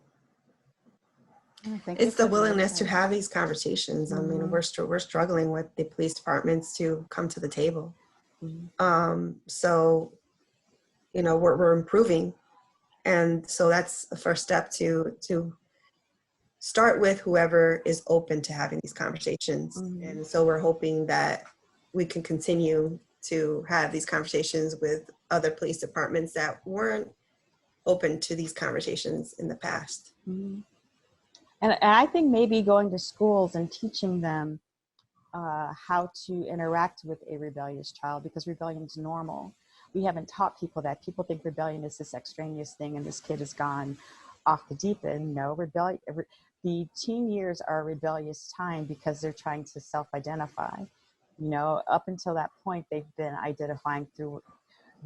It's the willingness to have these conversations. Mm-hmm. I mean, we're struggling with the police departments to come to the table. Mm-hmm. So, you know, we're improving. And so that's the first step to start with whoever is open to having these conversations. Mm-hmm. And so we're hoping that we can continue to have these conversations with other police departments that weren't open to these conversations in the past. Mm-hmm. And I think maybe going to schools and teaching them how to interact with a rebellious child, because rebellion is normal. We haven't taught people that. People think rebellion is this extraneous thing and this kid has gone off the deep end. No, the teen years are a rebellious time because they're trying to self-identify. You know, up until that point, they've been identifying through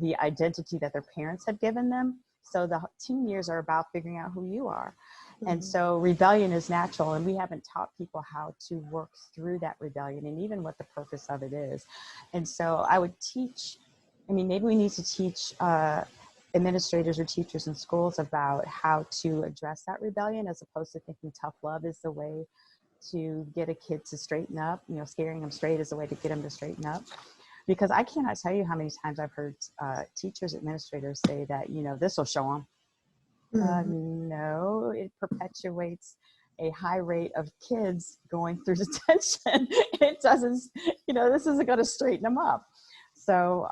the identity that their parents have given them. So the teen years are about figuring out who you are. Mm-hmm. And so rebellion is natural, and we haven't taught people how to work through that rebellion and even what the purpose of it is. And so I would maybe we need to teach administrators or teachers in schools about how to address that rebellion, as opposed to thinking tough love is the way to get a kid to straighten up. You know, scaring them straight is the way to get them to straighten up. Because I cannot tell you how many times I've heard teachers, administrators say that, you know, this will show them. Mm-hmm. No, it perpetuates a high rate of kids going through detention. It doesn't, you know, this isn't going to straighten them up. So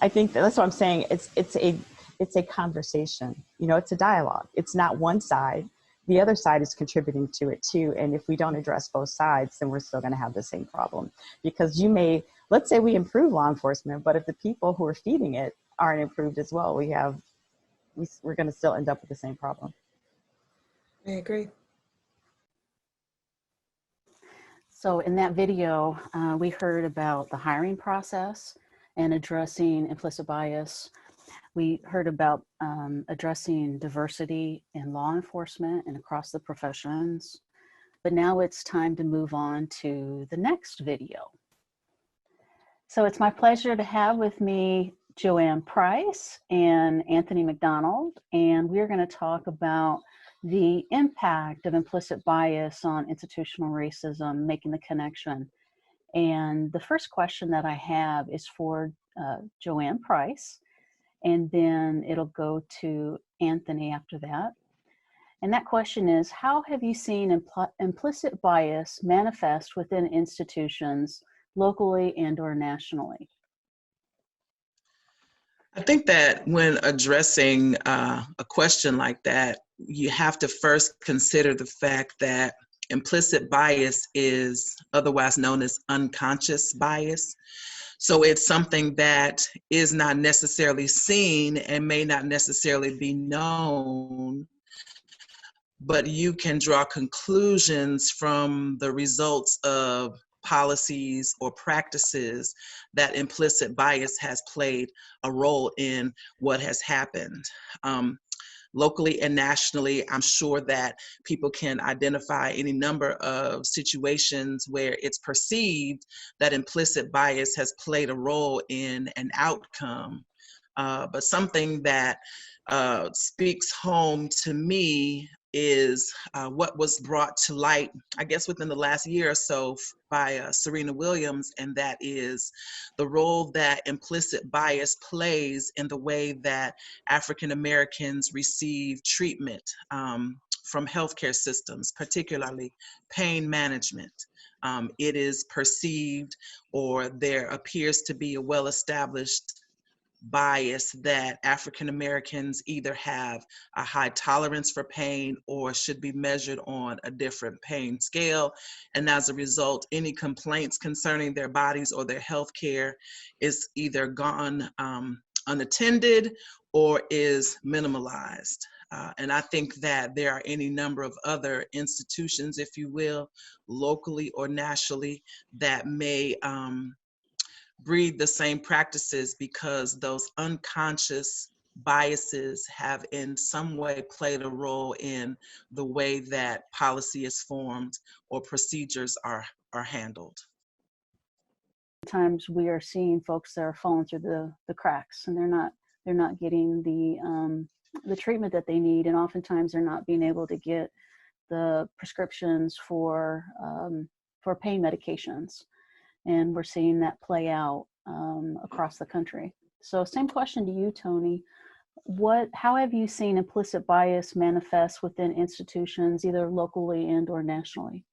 I think that's what I'm saying. It's a conversation. You know, it's a dialogue. It's not one side. The other side is contributing to it too. And if we don't address both sides, then we're still going to have the same problem. Because let's say we improve law enforcement, but if the people who are feeding it aren't improved as well, we're going to still end up with the same problem. I agree. So in that video, we heard about the hiring process and addressing implicit bias. We heard about addressing diversity in law enforcement and across the professions. But now it's time to move on to the next video. So it's my pleasure to have with me Joanne Price and Anthony McDonald, and we're going to talk about the impact of implicit bias on institutional racism, making the connection. And the first question that I have is for Joanne Price, and then it'll go to Anthony after that. And that question is, how have you seen implicit bias manifest within institutions locally and or nationally? I think that when addressing a question like that, you have to first consider the fact that implicit bias is otherwise known as unconscious bias. So it's something that is not necessarily seen and may not necessarily be known, but you can draw conclusions from the results of policies or practices that implicit bias has played a role in what has happened. Locally and nationally, I'm sure that people can identify any number of situations where it's perceived that implicit bias has played a role in an outcome. But something that speaks home to me is what was brought to light, I guess, within the last year or so by Serena Williams, and that is the role that implicit bias plays in the way that African Americans receive treatment from healthcare systems, particularly pain management. It is perceived, or there appears to be a well-established bias that African Americans either have a high tolerance for pain or should be measured on a different pain scale. And as a result, any complaints concerning their bodies or their health care is either gone unattended or is minimalized. And I think that there are any number of other institutions, if you will, locally or nationally, that may breed the same practices because those unconscious biases have in some way played a role in the way that policy is formed or procedures are handled. Sometimes we are seeing folks that are falling through the cracks, and they're not getting the treatment that they need, and oftentimes they're not being able to get the prescriptions for pain medications. And we're seeing that play out across the country. So same question to you, Tony. How have you seen implicit bias manifest within institutions, either locally and or nationally?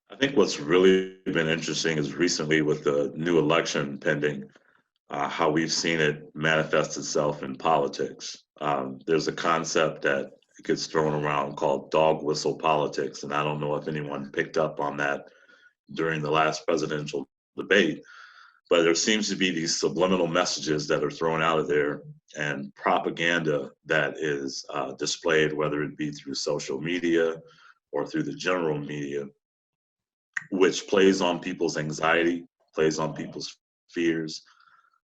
I think what's really been interesting is recently with the new election pending, how we've seen it manifest itself in politics. There's a concept that gets thrown around called dog whistle politics, and I don't know if anyone picked up on that during the last presidential debate, but there seems to be these subliminal messages that are thrown out of there and propaganda that is displayed, whether it be through social media or through the general media, which plays on people's anxiety, plays on people's fears,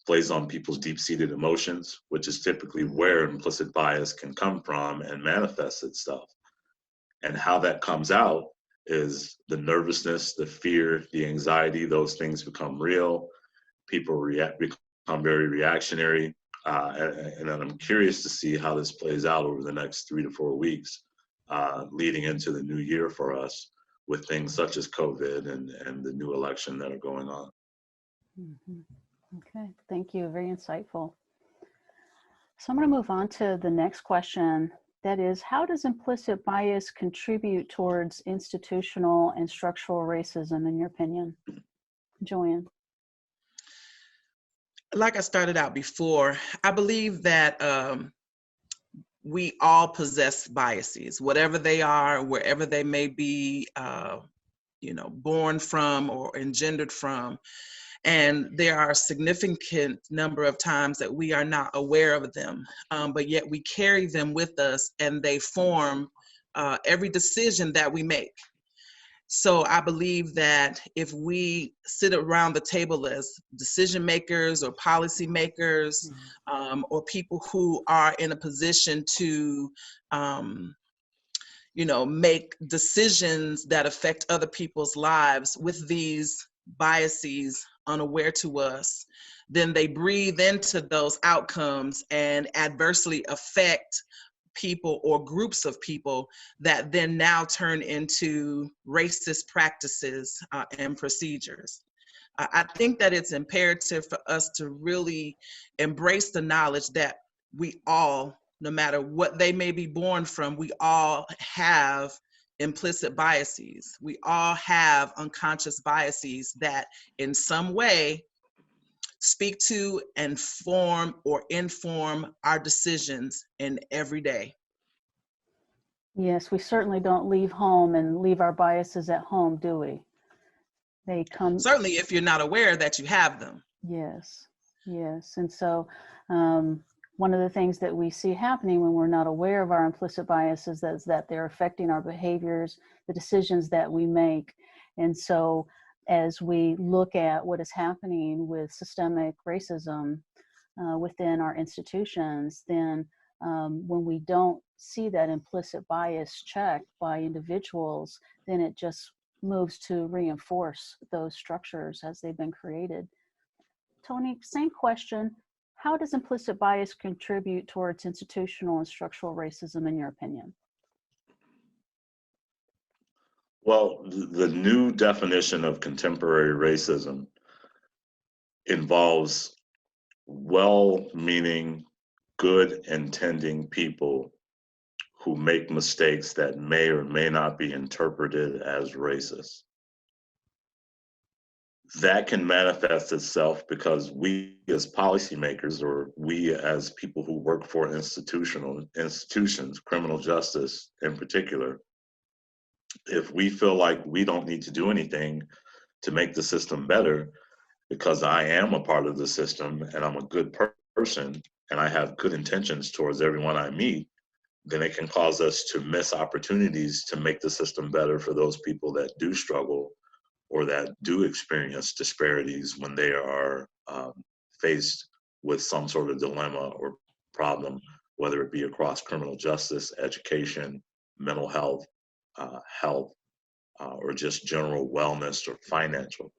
plays on people's deep-seated emotions, which is typically where implicit bias can come from and manifest itself. And how that comes out is the nervousness, the fear, the anxiety. Those things become real. People become very reactionary. And I'm curious to see how this plays out over the next 3 to 4 weeks, leading into the new year for us with things such as COVID and the new election that are going on. Mm-hmm. Okay, thank you. Very insightful. So I'm going to move on to the next question. That is, how does implicit bias contribute towards institutional and structural racism, in your opinion? Joanne. Like I started out before, I believe that we all possess biases, whatever they are, wherever they may be, born from or engendered from. And there are a significant number of times that we are not aware of them, but yet we carry them with us and they form every decision that we make. So I believe that if we sit around the table as decision makers or policy makers, or people who are in a position to, make decisions that affect other people's lives with these biases unaware to us, then they breathe into those outcomes and adversely affect people or groups of people that then now turn into racist practices and procedures. I think that it's imperative for us to really embrace the knowledge that we all, no matter what they may be born from, we all have implicit biases. We all have unconscious biases that in some way speak to and form or inform our decisions in every day. Yes, we certainly don't leave home and leave our biases at home, do we? They come. Certainly if you're not aware that you have them. Yes, yes. And so one of the things that we see happening when we're not aware of our implicit biases is that they're affecting our behaviors, the decisions that we make. And so as we look at what is happening with systemic racism within our institutions, then when we don't see that implicit bias checked by individuals, then it just moves to reinforce those structures as they've been created. Tony, same question. How does implicit bias contribute towards institutional and structural racism, in your opinion? Well, the new definition of contemporary racism involves well-meaning, good-intending people who make mistakes that may or may not be interpreted as racist. That can manifest itself because we as policymakers, or we as people who work for institutions, criminal justice in particular, if we feel like we don't need to do anything to make the system better because I am a part of the system and I'm a good person and I have good intentions towards everyone I meet, then it can cause us to miss opportunities to make the system better for those people that do struggle or that do experience disparities when they are faced with some sort of dilemma or problem, whether it be across criminal justice, education, mental health, or just general wellness or financial.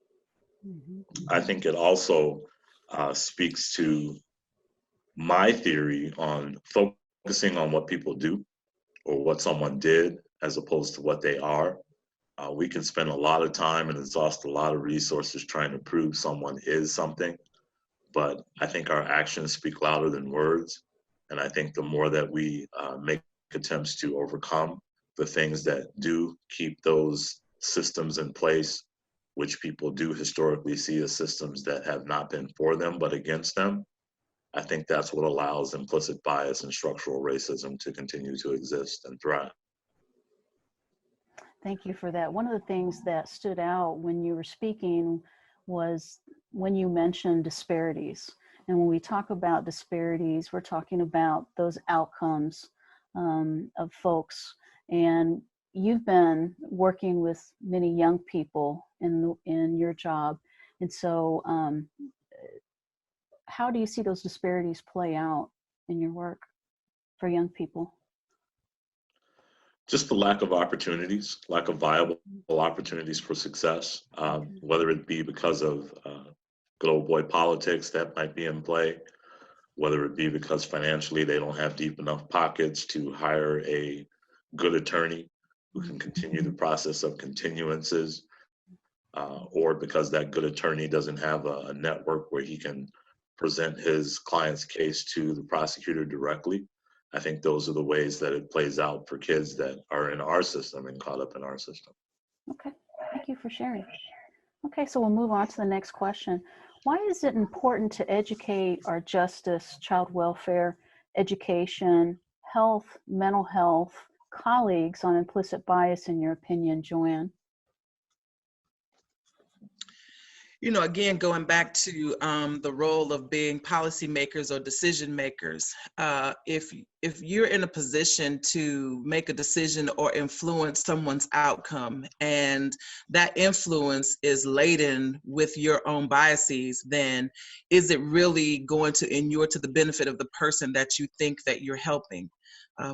Mm-hmm. I think it also speaks to my theory on focusing on what people do or what someone did as opposed to what they are. We can spend a lot of time and exhaust a lot of resources trying to prove someone is something, but I think our actions speak louder than words. And I think the more that we make attempts to overcome the things that do keep those systems in place, which people do historically see as systems that have not been for them but against them, I think that's what allows implicit bias and structural racism to continue to exist and thrive. Thank you for that. One of the things that stood out when you were speaking was when you mentioned disparities. And when we talk about disparities, we're talking about those outcomes of folks. And you've been working with many young people in your job. And so how do you see those disparities play out in your work for young people? Just the lack of opportunities, lack of viable opportunities for success, whether it be because of good old boy politics that might be in play, whether it be because financially they don't have deep enough pockets to hire a good attorney who can continue the process of continuances, or because that good attorney doesn't have a network where he can present his client's case to the prosecutor directly. I think those are the ways that it plays out for kids that are in our system and caught up in our system. Okay, thank you for sharing. Okay, so we'll move on to the next question. Why is it important to educate our justice, child welfare, education, health, mental health colleagues on implicit bias, in your opinion, Joanne? You know, again, going back to the role of being policymakers or decision makers, if you're in a position to make a decision or influence someone's outcome, and that influence is laden with your own biases, then is it really going to inure to the benefit of the person that you think that you're helping?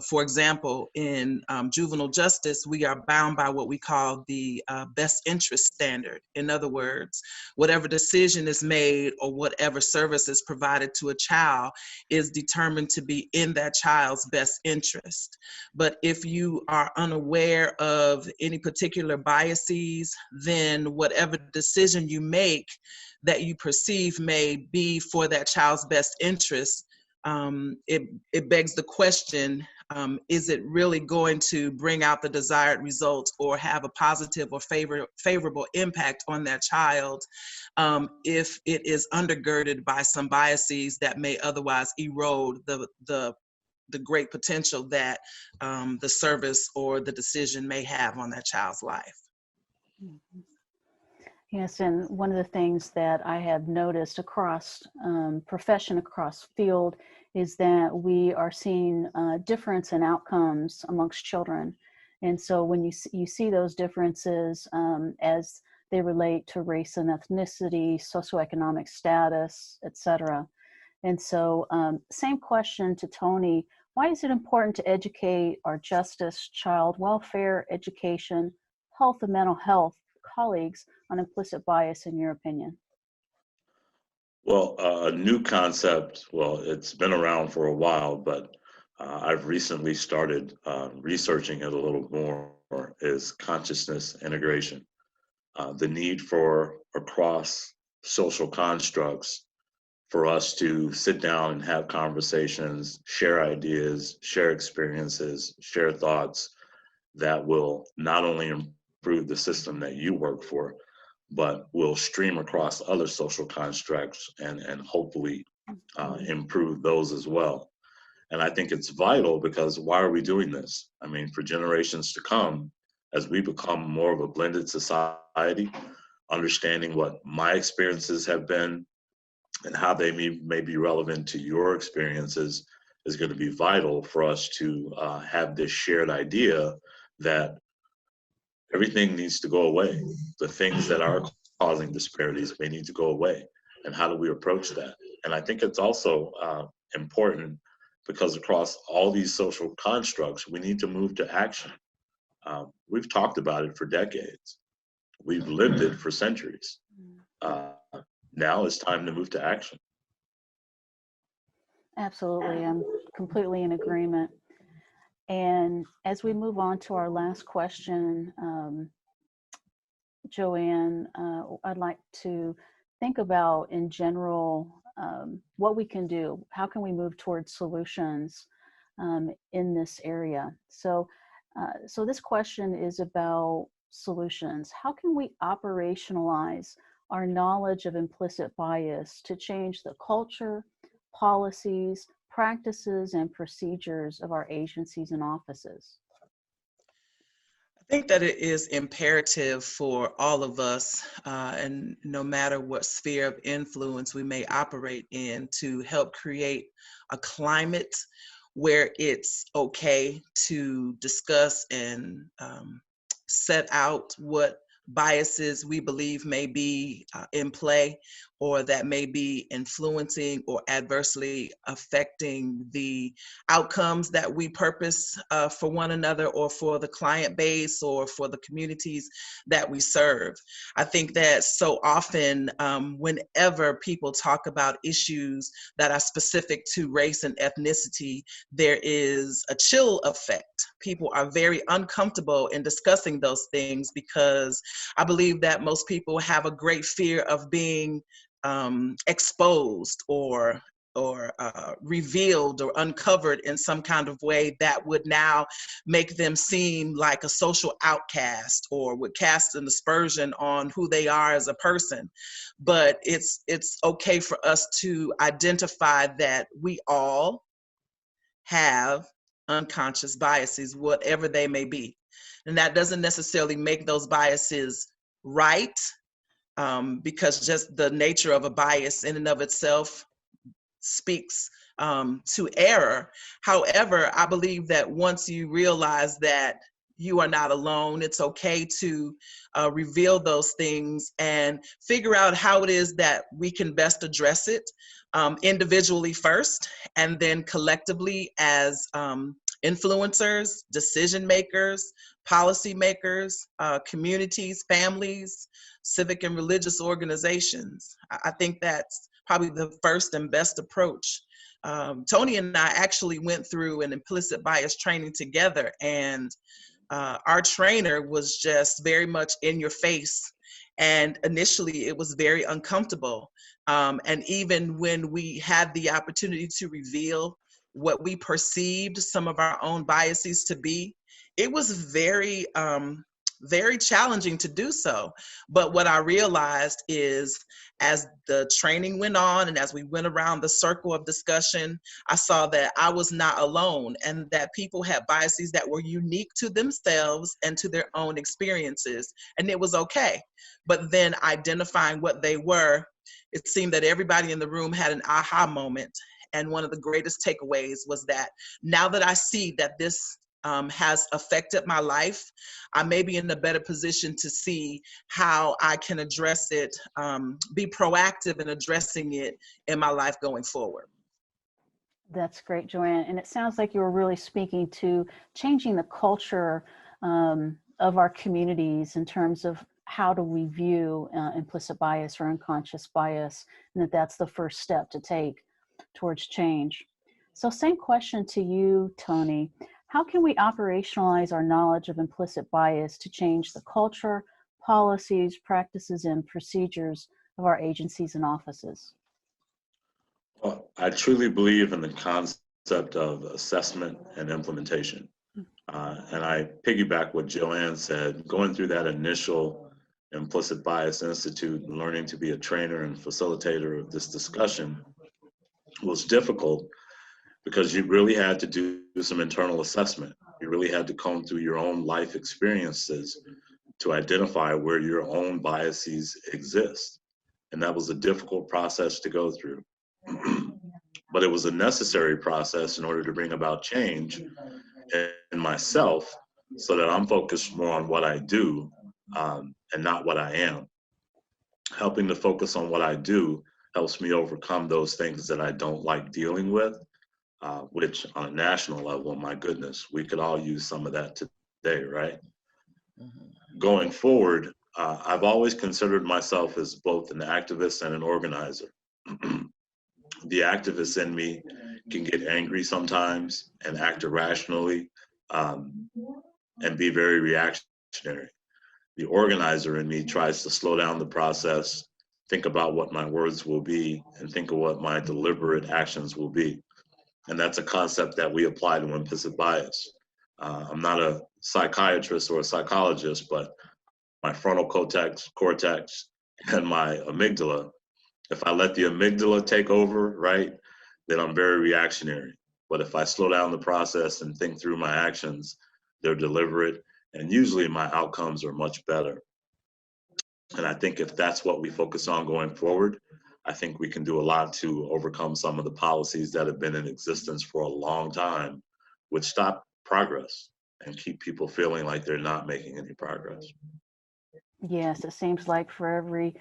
For example, in juvenile justice, we are bound by what we call the best interest standard. In other words, whatever decision is made or whatever service is provided to a child is determined to be in that child's best interest. But if you are unaware of any particular biases, then whatever decision you make that you perceive may be for that child's best interest, it begs the question, is it really going to bring out the desired results or have a positive or favorable impact on that child if it is undergirded by some biases that may otherwise erode the great potential that the service or the decision may have on that child's life. Mm-hmm. Yes, and one of the things that I have noticed across profession, across field, is that we are seeing a difference in outcomes amongst children. And so when you see those differences as they relate to race and ethnicity, socioeconomic status, et cetera. And so same question to Tony, why is it important to educate our justice, child welfare, education, health and mental health colleagues on implicit bias, in your opinion? Well, a new concept, well, it's been around for a while, but I've recently started researching it a little more, is consciousness integration. The need for across social constructs for us to sit down and have conversations, share ideas, share experiences, share thoughts that will not only improve the system that you work for, but will stream across other social constructs and hopefully improve those as well. And I think it's vital because why are we doing this? I mean, for generations to come, as we become more of a blended society, understanding what my experiences have been and how they may be relevant to your experiences is going to be vital for us to have this shared idea that everything needs to go away. The things that are causing disparities may need to go away. And how do we approach that? And I think it's also important because across all these social constructs, we need to move to action. We've talked about it for decades. We've lived it for centuries. Now it's time to move to action. Absolutely, I'm completely in agreement. And as we move on to our last question, Joanne, I'd like to think about in general what we can do. How can we move towards solutions in this area? So this question is about solutions. How can we operationalize our knowledge of implicit bias to change the culture, policies, practices, and procedures of our agencies and offices? I think that it is imperative for all of us, and no matter what sphere of influence we may operate in, to help create a climate where it's okay to discuss and set out what biases we believe may be in play or that may be influencing or adversely affecting the outcomes that we purpose for one another or for the client base or for the communities that we serve. I think that so often whenever people talk about issues that are specific to race and ethnicity, there is a chill effect. People are very uncomfortable in discussing those things because I believe that most people have a great fear of being exposed or revealed or uncovered in some kind of way that would now make them seem like a social outcast or would cast an aspersion on who they are as a person. But it's okay for us to identify that we all have unconscious biases, whatever they may be. And that doesn't necessarily make those biases right, because just the nature of a bias in and of itself speaks to error. However, I believe that once you realize that you are not alone, it's okay to reveal those things and figure out how it is that we can best address it individually first, and then collectively as influencers, decision makers, policy makers, communities, families, civic and religious organizations. I think that's probably the first and best approach. Tony and I actually went through an implicit bias training together, and our trainer was just very much in your face. And initially it was very uncomfortable. And even when we had the opportunity to reveal what we perceived some of our own biases to be, it was very challenging to do so. But what I realized is, as the training went on and as we went around the circle of discussion, I saw that I was not alone, and that people had biases that were unique to themselves and to their own experiences, and it was okay. But then identifying what they were, it seemed that everybody in the room had an aha moment. And one of the greatest takeaways was that now that I see that this has affected my life, I may be in a better position to see how I can address it, be proactive in addressing it in my life going forward. That's great, Joanne. And it sounds like you were really speaking to changing the culture of our communities in terms of how do we view implicit bias or unconscious bias, and that's the first step to take towards change. So same question to you, Tony. How can we operationalize our knowledge of implicit bias to change the culture, policies, practices, and procedures of our agencies and offices? Well, I truly believe in the concept of assessment and implementation. And I piggyback what Joanne said, going through that initial Implicit Bias Institute and learning to be a trainer and facilitator of this discussion was difficult, because you really had to do some internal assessment. You really had to comb through your own life experiences to identify where your own biases exist. And that was a difficult process to go through. But it was a necessary process in order to bring about change in myself, so that I'm focused more on what I do and not what I am. Helping to focus on what I do helps me overcome those things that I don't like dealing with. Which on a national level, my goodness, we could all use some of that today, right? Mm-hmm. Going forward, I've always considered myself as both an activist and an organizer. The activist in me can get angry sometimes and act irrationally and be very reactionary. The organizer in me tries to slow down the process, think about what my words will be, and think of what my deliberate actions will be. And that's a concept that we apply to implicit bias. I'm not a psychiatrist or a psychologist, but my frontal cortex and my amygdala, if I let the amygdala take over, right, then I'm very reactionary. But if I slow down the process and think through my actions, they're deliberate, and usually my outcomes are much better. And I think if that's what we focus on going forward, I think we can do a lot to overcome some of the policies that have been in existence for a long time, which stop progress and keep people feeling like they're not making any progress. Yes, it seems like for every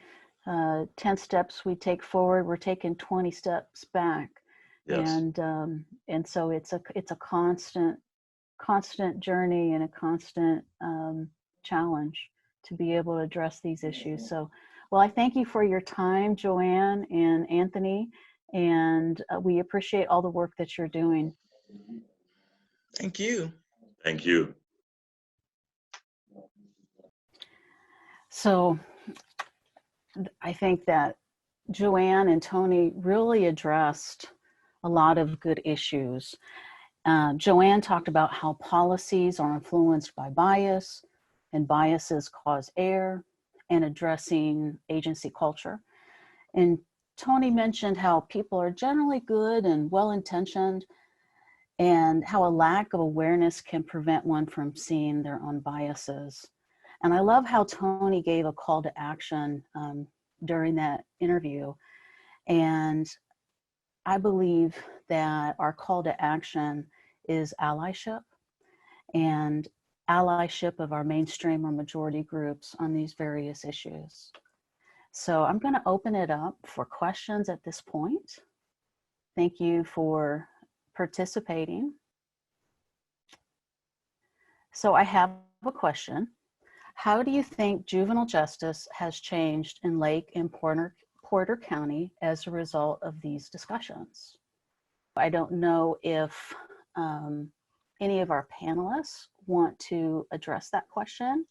10 steps we take forward, we're taking 20 steps back. Yes. And so it's a constant journey and a constant challenge to be able to address these issues. So, well, I thank you for your time, Joanne and Anthony, and we appreciate all the work that you're doing. Thank you. Thank you. So I think that Joanne and Tony really addressed a lot of good issues. Joanne talked about how policies are influenced by bias, and biases cause error, and addressing agency culture. And Tony mentioned how people are generally good and well-intentioned, and how a lack of awareness can prevent one from seeing their own biases. And I love how Tony gave a call to action during that interview. And I believe that our call to action is allyship, and allyship of our mainstream or majority groups on these various issues. So I'm going to open it up for questions at this point. Thank you for participating. So I have a question. How do you think juvenile justice has changed in Lake and Porter County as a result of these discussions? I don't know if any of our panelists want to address that question.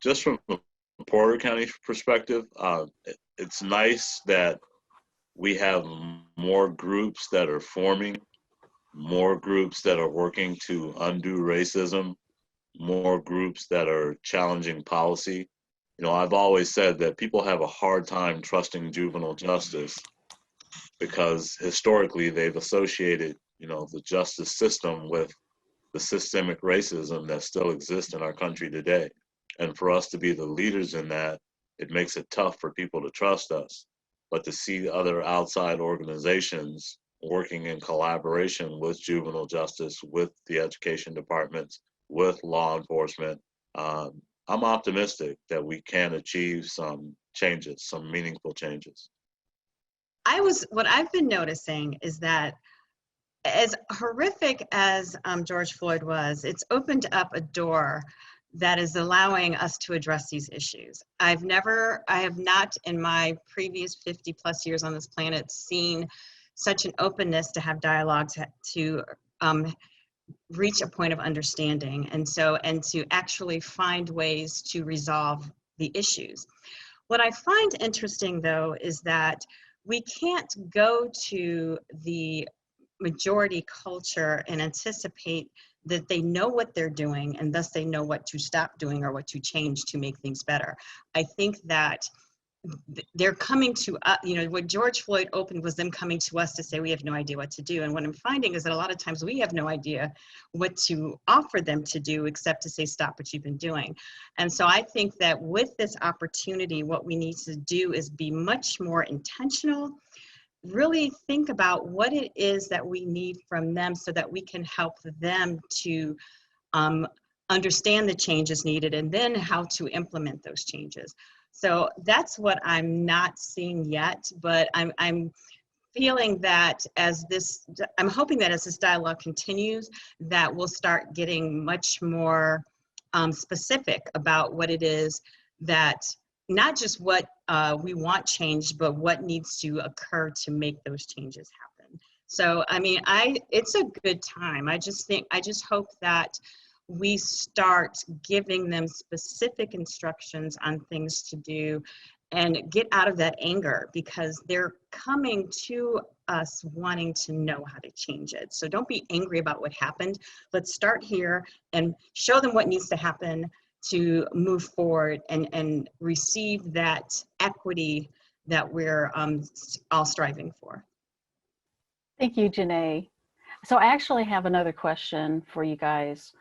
Just from a Porter County perspective, it's nice that we have more groups that are forming, more groups that are working to undo racism, more groups that are challenging policy. You know, I've always said that people have a hard time trusting juvenile justice because historically they've associated, you know, the justice system with the systemic racism that still exists in our country today. And for us to be the leaders in that, it makes it tough for people to trust us. But to see other outside organizations working in collaboration with juvenile justice, with the education departments, with law enforcement, I'm optimistic that we can achieve some changes, some meaningful changes. What I've been noticing is that as horrific as George Floyd was, it's opened up a door that is allowing us to address these issues. I have not in my previous 50 plus years on this planet seen such an openness to have dialogue, to reach a point of understanding, and to actually find ways to resolve the issues. What I find interesting though is that we can't go to the majority culture and anticipate that they know what they're doing and thus they know what to stop doing or what to change to make things better. I think that they're coming to us, you know, what George Floyd opened was them coming to us to say we have no idea what to do. And what I'm finding is that a lot of times we have no idea what to offer them to do except to say stop what you've been doing. And so I think that with this opportunity, what we need to do is be much more intentional, really think about what it is that we need from them so that we can help them to understand the changes needed and then how to implement those changes. So that's what I'm not seeing yet, but I'm feeling that I'm hoping that as this dialogue continues, that we'll start getting much more specific about what it is that, not just what we want changed, but what needs to occur to make those changes happen. So, I mean, it's a good time. I just hope that we start giving them specific instructions on things to do and get out of that anger, because they're coming to us wanting to know how to change it. So don't be angry about what happened. Let's start here and show them what needs to happen to move forward and receive that equity that we're all striving for. Thank you, Janae. So I actually have another question for you guys.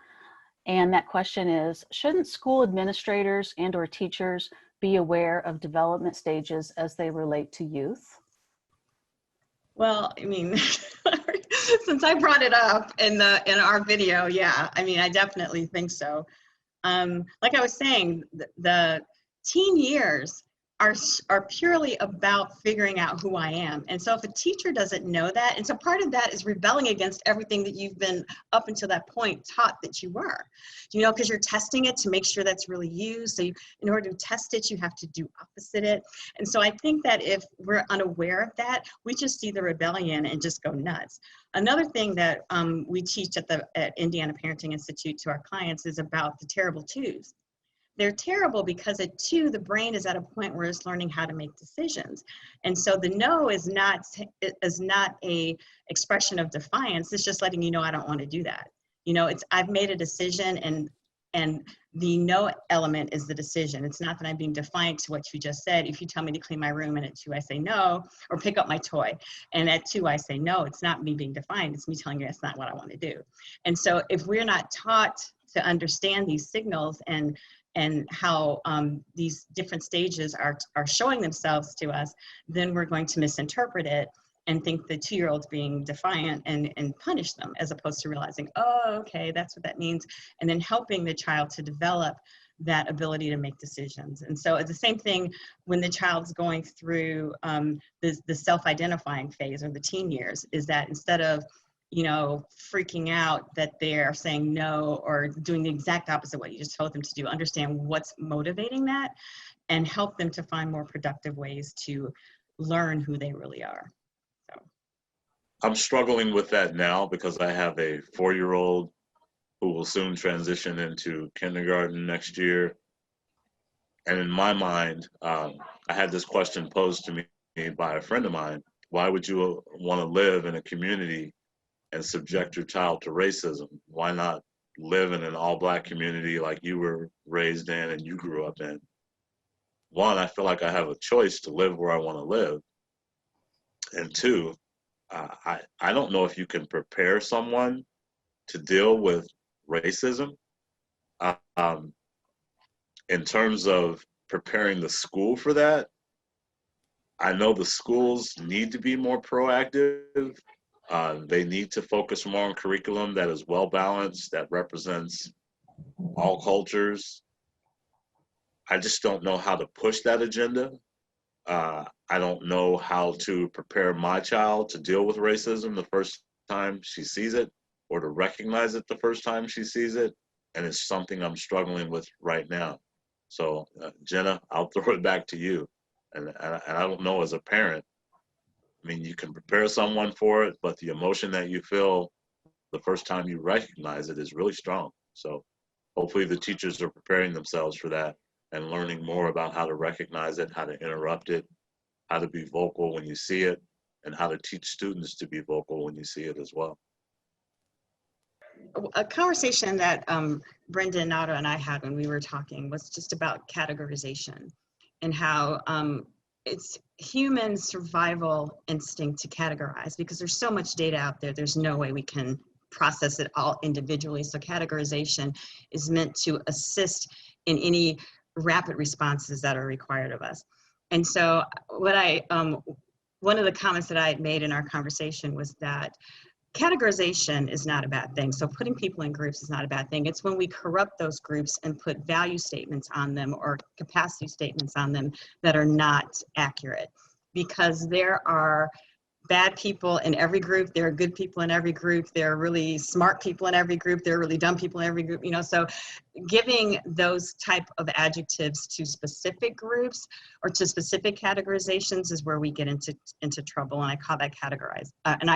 And that question is, shouldn't school administrators and or teachers be aware of development stages as they relate to youth? Well, I mean, since I brought it up in our video, yeah, I mean, I definitely think so. Like I was saying, the teen years are purely about figuring out who I am. And so if a teacher doesn't know that, and so part of that is rebelling against everything that you've been up until that point taught that you were, you know, because you're testing it to make sure that's really you. So in order to test it, you have to do opposite it. And so I think that if we're unaware of that, we just see the rebellion and just go nuts. Another thing that we teach at Indiana Parenting Institute to our clients is about the terrible twos. They're terrible because at 2, the brain is at a point where it's learning how to make decisions. And so the no is not a expression of defiance. It's just letting you know I don't want to do that. You know, I've made a decision, and the no element is the decision. It's not that I'm being defiant to what you just said. If you tell me to clean my room and at 2 I say no, or pick up my toy, and at 2 I say no, it's not me being defiant. It's me telling you that's not what I want to do. And so if we're not taught to understand these signals and how these different stages are showing themselves to us, then we're going to misinterpret it and think the 2-year-old's being defiant and punish them, as opposed to realizing, oh, okay, that's what that means, and then helping the child to develop that ability to make decisions. And so it's the same thing when the child's going through the self-identifying phase or the teen years, is that instead of you know, freaking out that they're saying no or doing the exact opposite of what you just told them to do. Understand what's motivating that and help them to find more productive ways to learn who they really are. So I'm struggling with that now because I have a 4-year-old who will soon transition into kindergarten next year. And in my mind, I had this question posed to me by a friend of mine. Why would you want to live in a community and subject your child to racism? Why not live in an all-Black community like you were raised in and you grew up in? One, I feel like I have a choice to live where I want to live. And two, I don't know if you can prepare someone to deal with racism. In terms of preparing the school for that, I know the schools need to be more proactive. They need to focus more on curriculum that is well balanced, that represents all cultures. I just don't know how to push that agenda. I don't know how to prepare my child to deal with racism the first time she sees it, or to recognize it the first time she sees it. And it's something I'm struggling with right now. So Jenna, I'll throw it back to you. And I don't know, as a parent, I mean, you can prepare someone for it, but the emotion that you feel the first time you recognize it is really strong. So hopefully the teachers are preparing themselves for that and learning more about how to recognize it, how to interrupt it, how to be vocal when you see it, and how to teach students to be vocal when you see it as well. a conversation that Brenda Nato and I had when we were talking was just about categorization and how it's human survival instinct to categorize, because there's so much data out there, there's no way we can process it all individually. So categorization is meant to assist in any rapid responses that are required of us. And so what one of the comments that I had made in our conversation was that categorization is not a bad thing. So putting people in groups is not a bad thing. It's when we corrupt those groups and put value statements on them or capacity statements on them that are not accurate. Because there are bad people in every group, there are good people in every group, there are really smart people in every group, there are really dumb people in every group, you know, so giving those type of adjectives to specific groups or to specific categorizations is where we get into trouble, and I call that and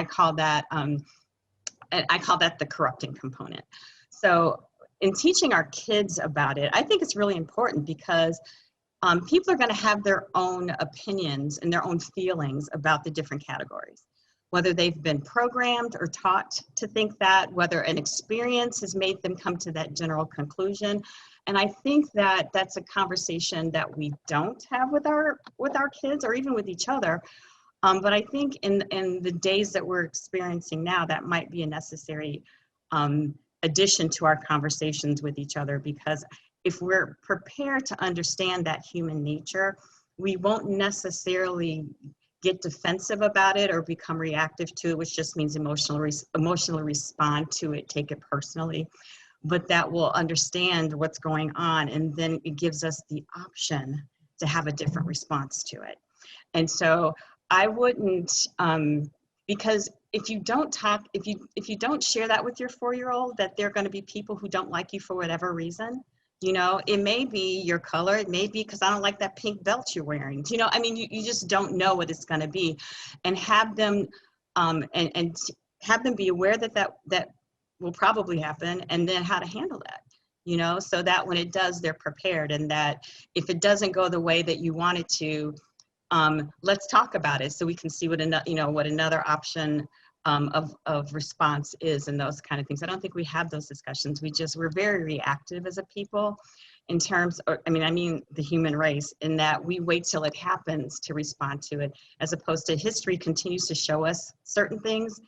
I call that the corrupting component. So in teaching our kids about it, I think it's really important because people are going to have their own opinions and their own feelings about the different categories, whether they've been programmed or taught to think that, whether an experience has made them come to that general conclusion. And I think that that's a conversation that we don't have with our kids or even with each other. But I think in the days that we're experiencing now, that might be a necessary addition to our conversations with each other, because if we're prepared to understand that human nature, we won't necessarily get defensive about it or become reactive to it, which just means emotionally respond to it, take it personally, but that we'll understand what's going on, and then it gives us the option to have a different response to it. And so I wouldn't, because if you don't share that with your 4-year-old, that there are going to be people who don't like you for whatever reason. You know, it may be your color, it may be because I don't like that pink belt you're wearing. You know, I mean, you just don't know what it's going to be, and have them and have them be aware that will probably happen, and then how to handle that. You know, so that when it does, they're prepared, and that if it doesn't go the way that you want it to, let's talk about it so we can see what another option of response is, and those kind of things. I don't think we have those discussions. We're very reactive as a people in terms of, I mean the human race, in that we wait till it happens to respond to it, as opposed to history continues to show us certain things,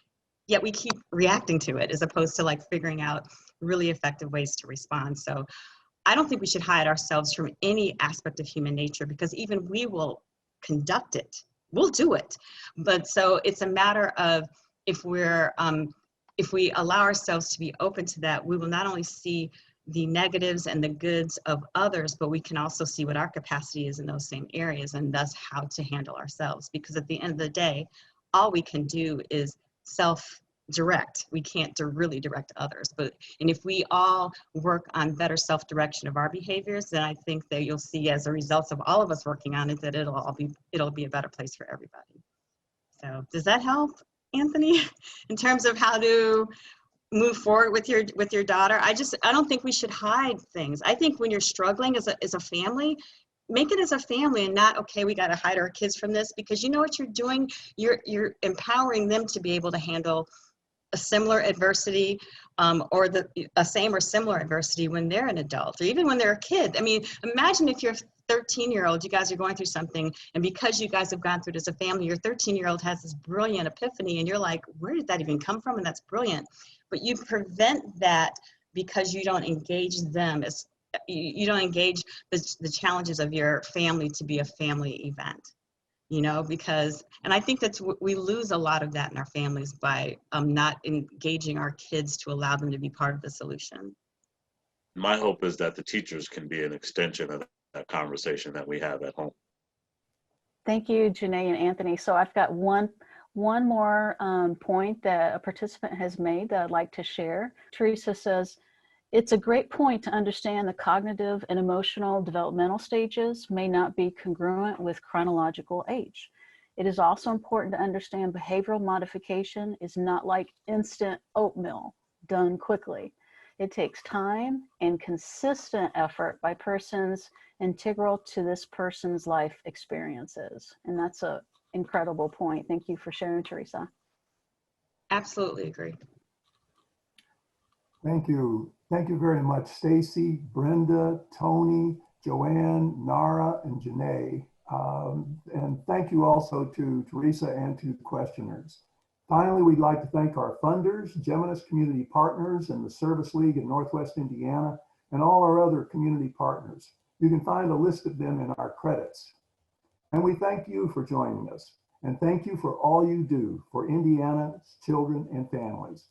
yet we keep reacting to it, as opposed to like figuring out really effective ways to respond. So I don't think we should hide ourselves from any aspect of human nature, because even we will conduct it, we'll do it. But so it's a matter of, if we allow ourselves to be open to that, we will not only see the negatives and the goods of others, but we can also see what our capacity is in those same areas, and thus how to handle ourselves. Because at the end of the day, all we can do is direct. We can't really direct others, and if we all work on better self-direction of our behaviors, then I think that you'll see, as a result of all of us working on it, that it'll be a better place for everybody. So does that help, Anthony, in terms of how to move forward with your daughter? I don't think we should hide things. I think when you're struggling as a family, make it as a family and not, okay, we got to hide our kids from this, because you know what you're doing? You're empowering them to be able to handle a similar adversity, or a same or similar adversity when they're an adult, or even when they're a kid. I mean, imagine if you're 13-year-old, you guys are going through something, and because you guys have gone through it as a family, your 13-year-old has this brilliant epiphany, and you're like, where did that even come from? And that's brilliant. But you prevent that because you don't engage them, as you don't engage the challenges of your family to be a family event, you know, because, and I think we lose a lot of that in our families by not engaging our kids to allow them to be part of the solution. My hope is that the teachers can be an extension of that conversation that we have at home. Thank you, Janae and Anthony. So I've got one more point that a participant has made that I'd like to share. Teresa says, it's a great point to understand the cognitive and emotional developmental stages may not be congruent with chronological age. It is also important to understand behavioral modification is not like instant oatmeal done quickly. It takes time and consistent effort by persons integral to this person's life experiences. And that's an incredible point. Thank you for sharing, Teresa. Absolutely agree. Thank you. Thank you very much, Stacy, Brenda, Tony, Joanne, Nara, and Janae. And thank you also to Teresa and to the questioners. Finally, we'd like to thank our funders, Geminis Community Partners, and the Service League in Northwest Indiana, and all our other community partners. You can find a list of them in our credits. And we thank you for joining us. And thank you for all you do for Indiana's children and families.